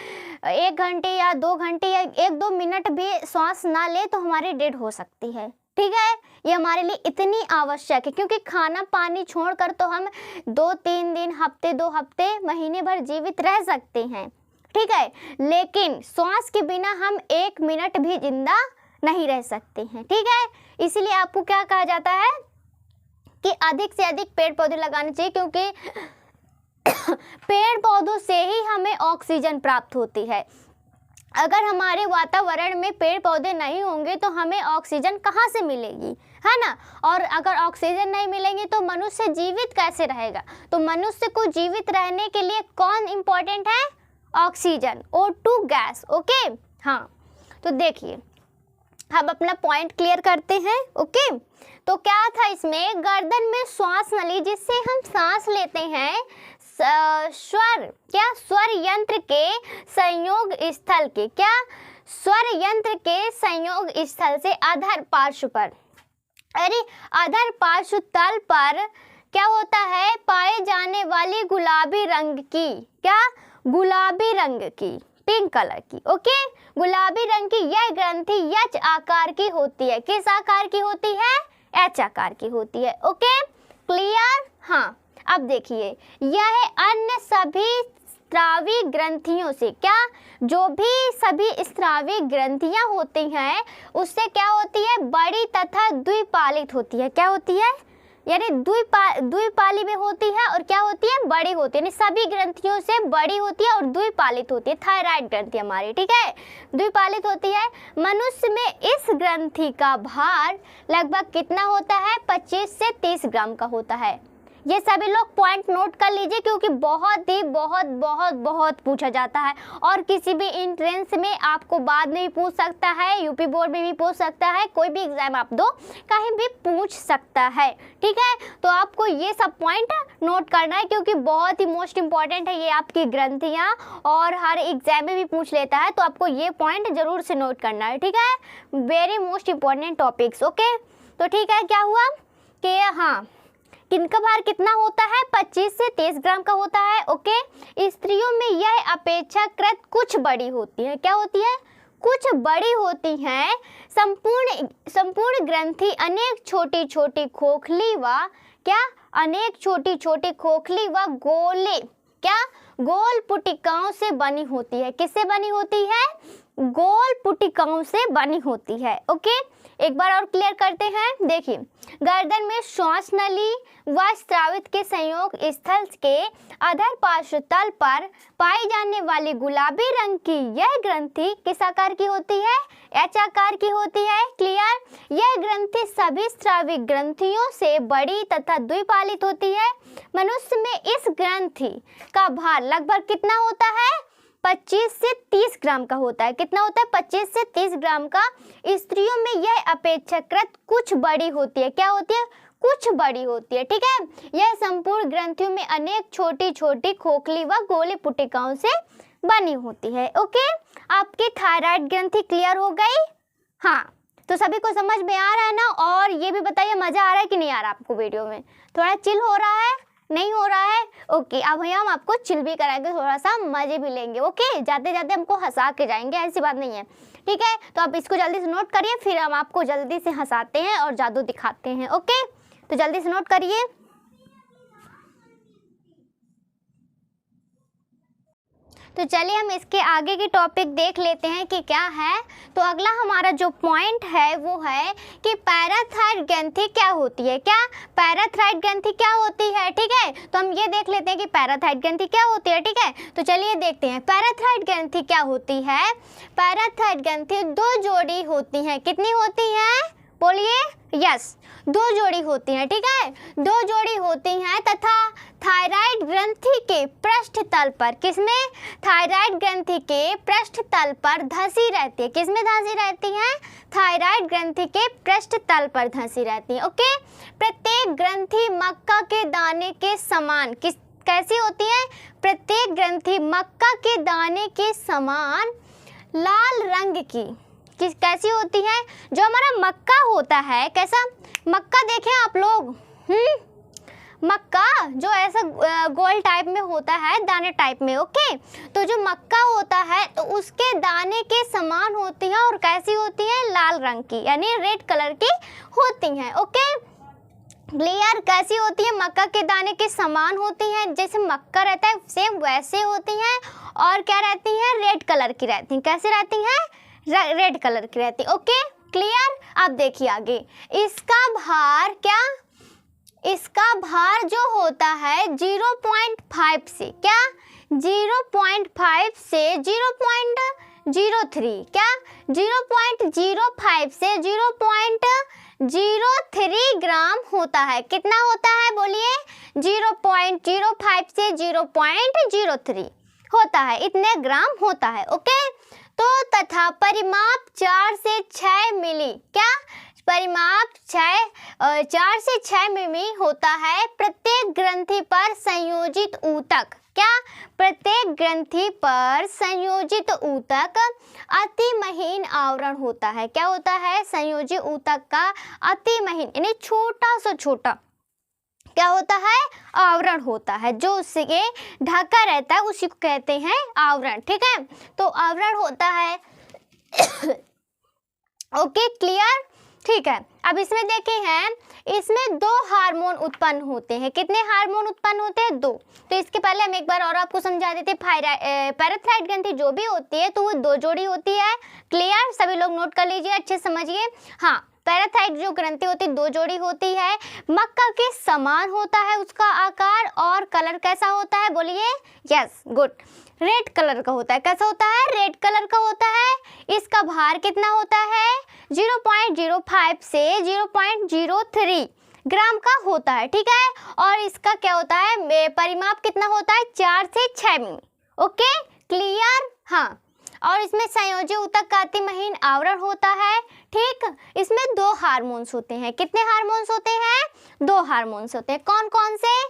A: 1 घंटे या 2 घंटे या 1-2 मिनट भी श्वास ना ले तो हमारी डेड हो सकती है। ठीक है, ये हमारे लिए इतनी आवश्यक है, क्योंकि खाना पानी छोड़कर तो हम 2-3 दिन, हफ्ते 2 हफ्ते, महीने भर जीवित रह सकते हैं। ठीक है, लेकिन श्वास के बिना हम 1 मिनट भी जिंदा नहीं रह सकते हैं। ठीक है, इसीलिए आपको क्या कहा जाता है कि अधिक से अधिक पेड़ पौधे लगाने चाहिए, क्योंकि पेड़ पौधों से ही हमें ऑक्सीजन प्राप्त होती है। अगर हमारे वातावरण में पेड़ पौधे नहीं होंगे तो हमें ऑक्सीजन कहाँ से मिलेगी, है ना? और अगर ऑक्सीजन नहीं मिलेंगी तो मनुष्य जीवित कैसे रहेगा? तो मनुष्य को जीवित रहने के लिए कौन इम्पोर्टेंट है? Oxygen, O2 gas. ओके, हाँ, तो देखिए हम अपना पॉइंट क्लियर करते हैं। ओके, तो क्या था इसमें? गर्दन में श्वास नली, जिससे हम सांस लेते हैं, स्वर, क्या? स्वर यंत्र के संयोग स्थल के, क्या? स्वर यंत्र के संयोग स्थल से अधर पार्श्व पर, अरे अधर पार्श्व तल पर क्या होता है? पाए जाने वाली गुलाबी रंग की, क्या? गुलाबी रंग की, पिंक कलर की। ओके, गुलाबी रंग की यह ग्रंथि एच आकार की होती है। किस आकार की होती है? एच आकार की होती है। Okay, clear? हाँ, अब देखिए, यह अन्य सभी स्रावी ग्रंथियों से, क्या? जो भी सभी स्रावी ग्रंथियां होती हैं उससे क्या होती है? बड़ी तथा द्विपालित होती है। क्या होती है? यानी द्विपाली में होती है, और क्या होती है? बड़ी होती है। यानी सभी ग्रंथियों से बड़ी होती है और द्विपालित होती है। थायराइड ग्रंथि हमारी, ठीक है, द्विपालित होती है। मनुष्य में इस ग्रंथि का भार लगभग कितना होता है? 25 से 30 ग्राम का होता है। ये सभी लोग पॉइंट नोट कर लीजिए, क्योंकि बहुत ही बहुत पूछा जाता है, और किसी भी एंट्रेंस में आपको बाद में भी पूछ सकता है, यूपी बोर्ड में भी पूछ सकता है, कोई भी एग्जाम आप दो कहीं भी पूछ सकता है। ठीक है, तो आपको ये सब पॉइंट नोट करना है, क्योंकि बहुत ही मोस्ट इंपॉर्टेंट है ये आपकी ग्रंथियाँ, और हर एग्जाम में भी पूछ लेता है, तो आपको ये पॉइंट जरूर से नोट करना है। ठीक है, very most important topics. Okay, तो ठीक है, क्या हुआ कि हाँ, किनका भार कितना होता है? 25 से 30 ग्राम का होता है। ओके, स्त्रियों में यह अपेक्षाकृत कुछ बड़ी होती है। क्या होती है? कुछ बड़ी होती हैं। संपूर्ण ग्रंथि अनेक छोटी छोटी खोखली व अनेक छोटी छोटी खोखली व गोले गोल पुटिकाओं से बनी होती है। किससे बनी होती है? गोल पुटिकाओं से बनी होती है। ओके, एक बार और क्लियर करते हैं। देखिए, गर्दन में श्वास नली व स्रावित के संयोग स्थल के अधर पार्श्व तल पर पाई जाने वाली गुलाबी रंग की यह ग्रंथि किस आकार की होती है? एच आकार की होती है। क्लियर? यह ग्रंथि सभी स्राविक ग्रंथियों से बड़ी तथा द्विपालित होती है। मनुष्य में इस ग्रंथि का भार लगभग कितना होता है? 25 से 30 ग्राम का होता है। कितना होता है? 25 से 30 ग्राम का। स्त्रियों में यह अपेक्षाकृत कुछ बड़ी होती है। क्या होती है? कुछ बड़ी होती है। ठीक है, यह संपूर्ण ग्रंथियों में अनेक छोटी छोटी खोखली व गोले पुटिकाओं से बनी होती है। ओके, आपकी थायराइड ग्रंथि क्लियर हो गई? हाँ, तो सभी को समझ में आ रहा है ना? और ये भी बताइए, मजा आ रहा है कि नहीं आ रहा आपको? वीडियो में थोड़ा चिल हो रहा है? नहीं हो रहा है? ओके, अब भैया हम आपको चिल भी कराएंगे, थोड़ा सा मजे भी लेंगे। ओके, जाते जाते हमको हंसा के जाएंगे, ऐसी बात नहीं है। ठीक है, तो आप इसको जल्दी से नोट करिए, फिर हम आपको जल्दी से हंसाते हैं और जादू दिखाते हैं। ओके, तो जल्दी से नोट करिए। तो चलिए हम इसके आगे की टॉपिक देख लेते हैं कि क्या है। तो अगला हमारा जो पॉइंट है वो है कि पैराथायरॉइड ग्रंथि क्या होती है। क्या? पैराथायरॉइड ग्रंथि क्या होती है? ठीक है, तो हम ये देख लेते हैं कि पैराथायरॉइड ग्रंथि क्या होती है। ठीक है, तो चलिए देखते हैं पैराथायरॉइड ग्रंथि क्या होती है। पैराथायरॉइड ग्रंथि 2 जोड़ी होती हैं। कितनी होती हैं? बोलिए। यस, 2 जोड़ी होती हैं। ठीक है, 2 जोड़ी होती हैं तथा थायराइड ग्रंथि के पृष्ठ तल पर, किसमें? थायराइड ग्रंथि के पृष्ठ तल पर धंसी रहती है। किसमें धंसी रहती हैं? थायराइड ग्रंथि के पृष्ठ तल पर धंसी रहती है। ओके, प्रत्येक ग्रंथि मक्का के दाने के समान कैसी होती है? प्रत्येक ग्रंथि मक्का के दाने के समान लाल रंग की कैसी होती है? जो हमारा मक्का होता है, कैसा मक्का देखें आप लोग? मक्का जो ऐसा गोल टाइप में होता है, दाने टाइप में। ओके, तो जो मक्का होता है तो उसके दाने के समान होती है और कैसी होती है? लाल रंग की, यानी रेड कलर की होती हैं। Okay, clear? कैसी होती है? मक्का के दाने के समान होती हैं। जैसे मक्का रहता है सेम वैसे होती हैं। और क्या रहती हैं? रेड कलर की रहती हैं। कैसे रहती हैं? रेड कलर की रहती। Okay, clear? अब देखिए आगे, इसका भार क्या? इसका भार जो होता है 0.5 से 0.5 से 0.03 0.05 से 0.03 ग्राम होता है। कितना होता है? बोलिए। 0.05 से 0.03 होता है, इतने ग्राम होता है। ओके, तो तथा परिमाप 4 से 6 मिली। क्या? परिमाप 4 से 6 मिमी होता है। प्रत्येक ग्रंथि पर संयोजित ऊतक। क्या? प्रत्येक ग्रंथि पर संयोजित ऊतक अति महीन आवरण होता है। क्या होता है? संयोजित ऊतक का अति महीन यानी छोटा सा छोटा क्या होता है? आवरण होता है। जो उससे ढका रहता है उसी को कहते हैं आवरण। ठीक है, तो आवरण होता है। Okay, clear? ठीक है, अब इसमें देखे हैं, इसमें 2 हार्मोन उत्पन्न होते हैं। कितने हार्मोन उत्पन्न होते हैं? 2। तो इसके पहले हम एक बार और आपको समझा देते। पैराथायरॉइड ग्रंथि जो भी होती है तो वो 2 जोड़ी होती है। क्लियर? सभी लोग नोट कर लीजिए, अच्छे समझिए। हाँ, पैराथायरॉइड जो ग्रंथि होती है 2 जोड़ी होती है। मक्का के समान होता है उसका आकार, और कलर कैसा होता है? बोलिए। यस, गुड, रेड कलर का होता है। कैसा होता है? रेड कलर का होता है। इसका भार कितना होता है? 0.05 से 0.03 ग्राम का होता है। ठीक है, और इसका क्या होता है? परिमाप कितना होता है? 4 से 6 मिमी। Okay, clear? हाँ, और इसमें संयोजी ऊतक का अति महीन आवरण होता है। ठीक, इसमें 2 हार्मोन्स होते हैं। कितने हार्मोन्स होते हैं? 2 हार्मोन्स होते हैं। कौन कौन से?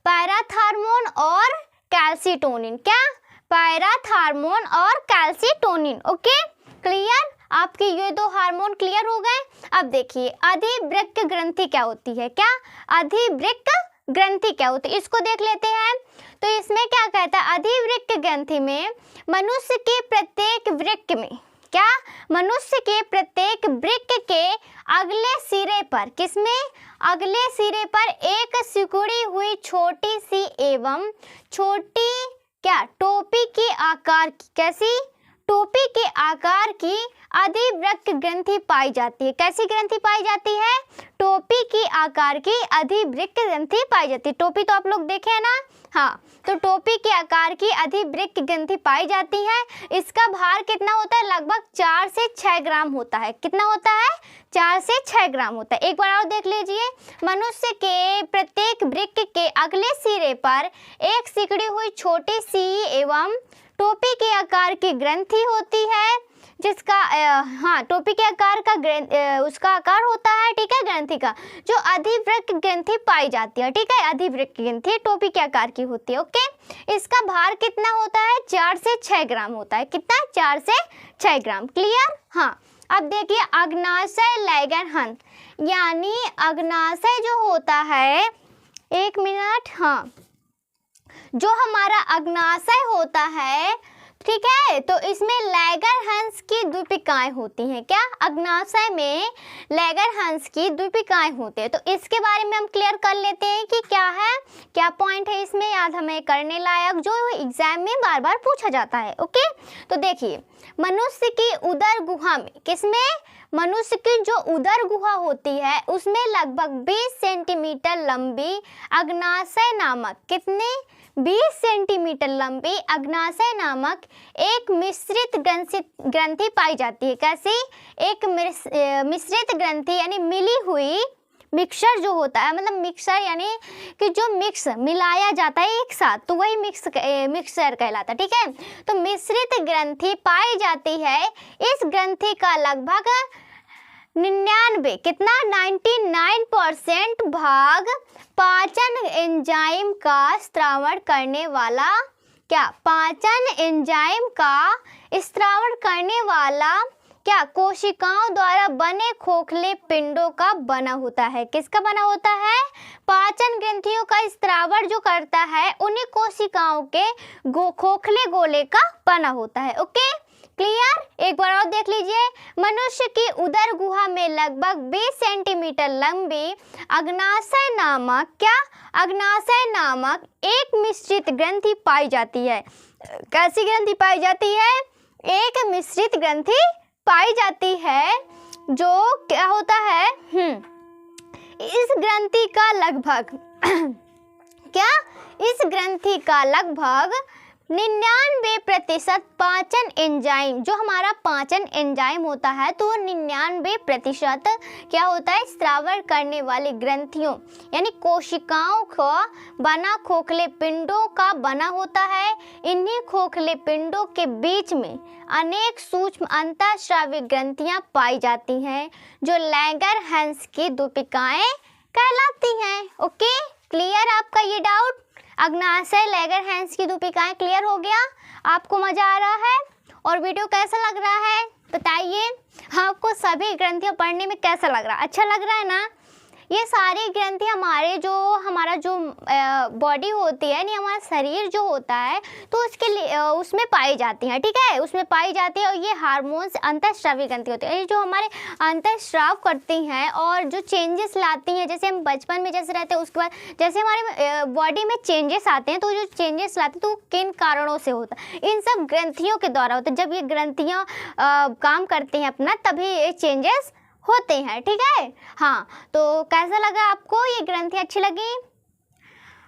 A: पैराथार्मोन और कैल्सीटोनिन। क्या? पैराथार्मोन और कैल्सीटोनिन। Okay, clear? आपके ये दो हार्मोन क्लियर हो गए। अब देखिए अधिवृक्क ग्रंथि क्या होती है, क्या अधिवृक्क ग्रंथि क्या होती है, इसको देख लेते हैं। तो इसमें क्या कहता है, अधिवृक्क ग्रंथि में मनुष्य के प्रत्येक वृक्क में, क्या मनुष्य के प्रत्येक वृक्क के अगले सिरे पर, किसमें, अगले सिरे पर एक सिकुड़ी हुई छोटी सी एवं छोटी क्या टोपी के आकार की, कैसी टोपी के आकार की अधिवृक्क ग्रंथि पाई जाती है। कैसी ग्रंथि पाई जाती है, टोपी की आकार की अधिवृक्क ग्रंथि पाई जाती है। टोपी तो आप लोग देखे हैं ना, हाँ, तो टोपी के आकार की अधिवृक्क ग्रंथि पाई जाती है। इसका भार कितना होता है, लगभग 4 से 6 ग्राम होता है। कितना होता है, 4 से 6 ग्राम होता है। एक बार और देख लीजिए, मनुष्य के प्रत्येक वृक्क के अगले सिरे पर एक सिकुड़ी हुई छोटी सी एवं टोपी के आकार की ग्रंथि होती है, जिसका हाँ टोपी के आकार का उसका आकार होता है, ठीक है, ग्रंथि का, जो अधिवृक्क ग्रंथि पाई जाती है, ठीक है, अधिवृक्क ग्रंथि टोपी के आकार की होती है। ओके, इसका भार कितना होता है, 4 से 6 ग्राम होता है। कितना, 4 से 6 ग्राम। क्लियर, हाँ। अब देखिए अग्नाशय लैंगरहंस, यानी अग्नाशय जो होता है, एक मिनट, हाँ, जो हमारा अग्नाशय होता है, ठीक है, तो इसमें लैंगरहंस की द्वीपिकाएं होती हैं। क्या, अग्नाशय में लैंगरहंस की द्वीपिकाएं होती है। तो इसके बारे में हम क्लियर कर लेते हैं कि क्या है, क्या पॉइंट है इसमें, याद हमें करने लायक, जो एग्जाम में बार बार पूछा जाता है। ओके, तो देखिए मनुष्य की उदर गुहा में, किसमें, मनुष्य की जो उदर गुहा होती है उसमें लगभग 20 सेंटीमीटर लंबी अग्नाशय नामक, कितने, 20 सेंटीमीटर लंबी अग्नाशय नामक एक मिश्रित ग्रंथि पाई जाती है। कैसी, एक मिश्रित ग्रंथि, यानी मिली हुई, मिक्सचर जो होता है, मतलब मिक्सर यानी कि जो मिक्स मिलाया जाता है एक साथ, तो वही मिक्सचर कहलाता है, ठीक है। तो मिश्रित ग्रंथि पाई जाती है। इस ग्रंथि का लगभग 99, कितना, 99% भाग पाचन एंजाइम का स्त्रावण करने वाला, क्या, पाचन एंजाइम का स्त्रावण करने वाला क्या, कोशिकाओं द्वारा बने खोखले पिंडों का बना होता है। किसका बना होता है, पाचन ग्रंथियों का स्त्रावण जो करता है उन्हीं कोशिकाओं के खोखले गोले का बना होता है। Okay, clear. एक बार और देख लीजिए, मनुष्य की उदर गुहा में लगभग 20 सेंटीमीटर लंबी अग्नाशय नामक, क्या, अग्नाशय नामक एक मिश्रित ग्रंथि पाई जाती है। कैसी ग्रंथि पाई जाती है, एक मिश्रित ग्रंथि पाई जाती है, जो क्या होता है, इस ग्रंथि का लगभग क्या, इस ग्रंथि का लगभग 99% पाचन एंजाइम, जो हमारा पाचन एंजाइम होता है, तो 99% क्या होता है, स्त्रावण करने वाली ग्रंथियों यानी कोशिकाओं को बना खोखले पिंडों का बना होता है। इन्हीं खोखले पिंडों के बीच में अनेक सूक्ष्म अंतःस्रावी ग्रंथियां पाई जाती हैं, जो लैंगरहंस की द्वीपिकाएं कहलाती हैं। ओके, क्लियर आपका ये डाउट, अग्नाशय लैंगरहंस की द्वीपिकाएं क्लियर हो गया। आपको मजा आ रहा है और वीडियो कैसा लग रहा है बताइए, आपको सभी ग्रंथियां पढ़ने में कैसा लग रहा है, अच्छा लग रहा है ना। ये सारी ग्रंथियां हमारा जो बॉडी होती है, यानी हमारा शरीर जो होता है, तो उसके लिए उसमें पाई जाती हैं, ठीक है, उसमें पाई जाती है। और ये हार्मोन्स अंतःस्रावी ग्रंथि होती है, जो हमारे अंतःस्राव करती हैं और जो चेंजेस लाती हैं। जैसे हम बचपन में जैसे रहते हैं, उसके बाद जैसे हमारे बॉडी में चेंजेस आते हैं, तो जो चेंजेस लाते हैं तो किन कारणों से होता है, इन सब ग्रंथियों के द्वारा होता है। जब ये ग्रंथियाँ काम करती हैं अपना, तभी ये चेंजेस होते हैं, ठीक है। हाँ, तो कैसा लगा आपको, ये ग्रंथि अच्छी लगी।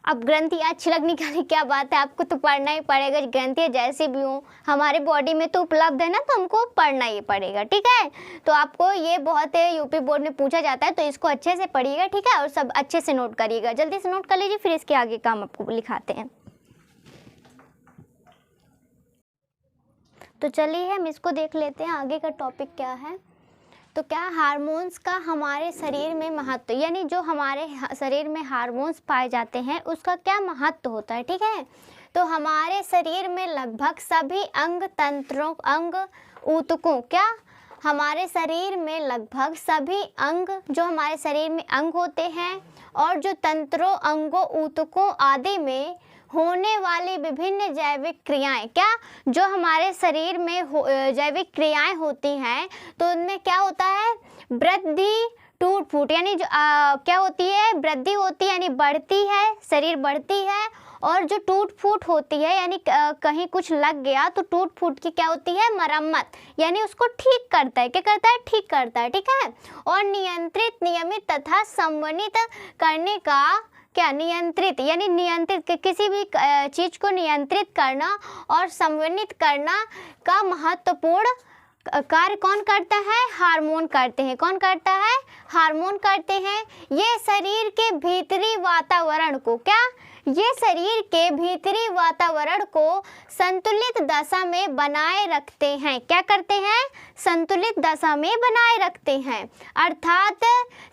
A: अब ग्रंथियाँ अच्छी लगने की क्या बात है, आपको तो पढ़ना ही पड़ेगा। ग्रंथियाँ जैसी भी हों हमारे बॉडी में तो उपलब्ध है ना, तो हमको पढ़ना ही पड़ेगा, ठीक है। तो आपको ये बहुत यूपी बोर्ड में पूछा जाता है, तो इसको अच्छे से पढ़िएगा, ठीक है, और सब अच्छे से नोट करिएगा। जल्दी से नोट कर लीजिए, फिर इसके आगे काम आपको लिखाते हैं। तो चलिए हम इसको देख लेते हैं, आगे का टॉपिक क्या है। तो क्या हार्मोन्स का हमारे शरीर में महत्व, यानी जो हमारे शरीर में हार्मोन्स पाए जाते हैं उसका क्या महत्व होता है, ठीक है। तो हमारे शरीर में लगभग सभी अंग तंत्रों, अंग ऊतकों, क्या हमारे शरीर में लगभग सभी अंग, जो हमारे शरीर में अंग होते हैं और जो तंत्रों, अंगों, ऊतकों आदि में होने वाली विभिन्न जैविक क्रियाएं, क्या जो हमारे शरीर में जैविक क्रियाएं होती हैं, तो उनमें क्या होता है, वृद्धि, टूट फूट, यानी जो क्या होती है, वृद्धि होती है यानी बढ़ती है, शरीर बढ़ती है, और जो टूट फूट होती है यानी कहीं कुछ लग गया तो टूट फूट की क्या होती है, मरम्मत, यानी उसको ठीक करता है, क्या करता है, ठीक करता है, ठीक है। और नियंत्रित, नियमित तथा समन्वित करने का, क्या, नियंत्रित यानी नियंत्रित, किसी भी चीज को नियंत्रित करना और समन्वित करना का महत्वपूर्ण कार्य कौन करता है, हार्मोन करते हैं। कौन करता है, हार्मोन करते हैं। ये शरीर के भीतरी वातावरण को, क्या, ये शरीर के भीतरी वातावरण को संतुलित दशा में बनाए रखते हैं। क्या करते हैं, संतुलित दशा में बनाए रखते हैं, अर्थात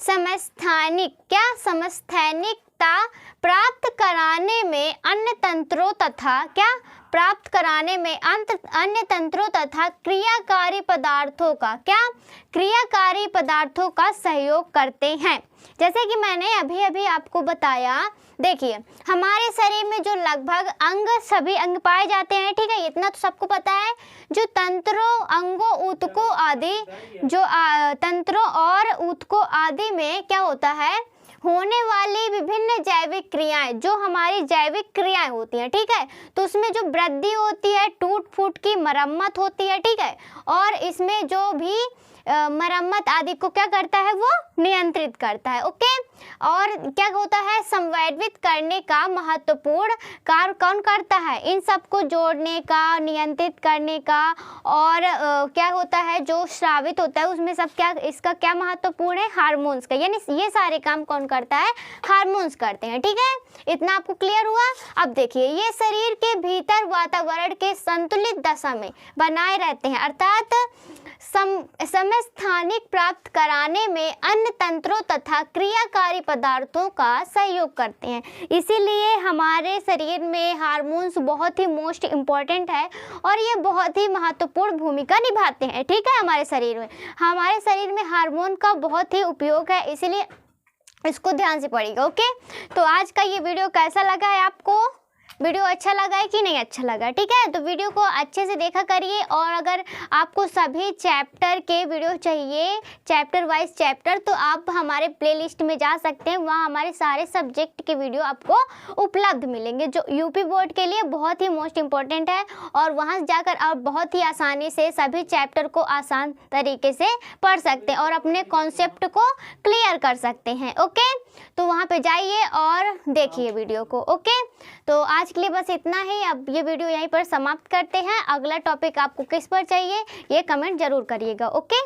A: समस्थानिक, क्या, समस्थैनिकता प्राप्त कराने में अन्य तंत्रों तथा, क्या, प्राप्त कराने में अन्य तंत्रों तथा क्रियाकारी पदार्थों का, क्या, क्रियाकारी पदार्थों का सहयोग करते हैं। जैसे कि मैंने अभी अभी आपको बताया, देखिए हमारे शरीर में जो लगभग अंग, सभी अंग पाए जाते हैं, ठीक है, इतना तो सबको पता है। जो तंत्रों, अंगों, ऊतकों आदि, जो तंत्रों और ऊतकों आदि में क्या होता है, होने वाली विभिन्न जैविक क्रियाएं, जो हमारी जैविक क्रियाएं होती हैं, ठीक है, तो उसमें जो वृद्धि होती है, टूट फूट की मरम्मत होती है, ठीक है, और इसमें जो भी मरम्मत आदि को क्या करता है, वो नियंत्रित करता है, ओके। और क्या होता है, समन्वित करने का महत्वपूर्ण कार्य कौन करता है, इन सबको जोड़ने का, नियंत्रित करने का, और क्या होता है, जो स्रावित होता है उसमें सब क्या, इसका क्या महत्वपूर्ण है, हार्मोन्स का, यानी ये सारे काम कौन करता है, हार्मोन्स करते हैं, ठीक है। इतना आपको क्लियर हुआ। अब देखिए, ये शरीर के भीतर वातावरण के संतुलित दशा में बनाए रहते हैं, अर्थात समस्थानिक प्राप्त कराने में अन्य तंत्रों तथा क्रियाकारी पदार्थों का सहयोग करते हैं। इसीलिए हमारे शरीर में हार्मोन्स बहुत ही मोस्ट इम्पॉर्टेंट है और ये बहुत ही महत्वपूर्ण भूमिका निभाते हैं, ठीक है। हमारे शरीर में हार्मोन का बहुत ही उपयोग है, इसीलिए इसको ध्यान से पढ़िएगा, ओके। तो आज का ये वीडियो कैसा लगा है आपको, वीडियो अच्छा लगा है कि नहीं अच्छा लगा, ठीक है। तो वीडियो को अच्छे से देखा करिए, और अगर आपको सभी चैप्टर के वीडियो चाहिए, चैप्टर वाइज चैप्टर, तो आप हमारे प्लेलिस्ट में जा सकते हैं, वहाँ हमारे सारे सब्जेक्ट के वीडियो आपको उपलब्ध मिलेंगे, जो यूपी बोर्ड के लिए बहुत ही मोस्ट इम्पॉर्टेंट है, और वहाँ जाकर आप बहुत ही आसानी से सभी चैप्टर को आसान तरीके से पढ़ सकते हैं और अपने कॉन्सेप्ट को क्लियर कर सकते हैं, ओके। तो वहाँ पे जाइए और देखिए वीडियो को, ओके। तो आज के लिए बस इतना ही। अब ये वीडियो यहीं पर समाप्त करते हैं। अगला टॉपिक आपको किस पर चाहिए ये कमेंट जरूर करिएगा, ओके।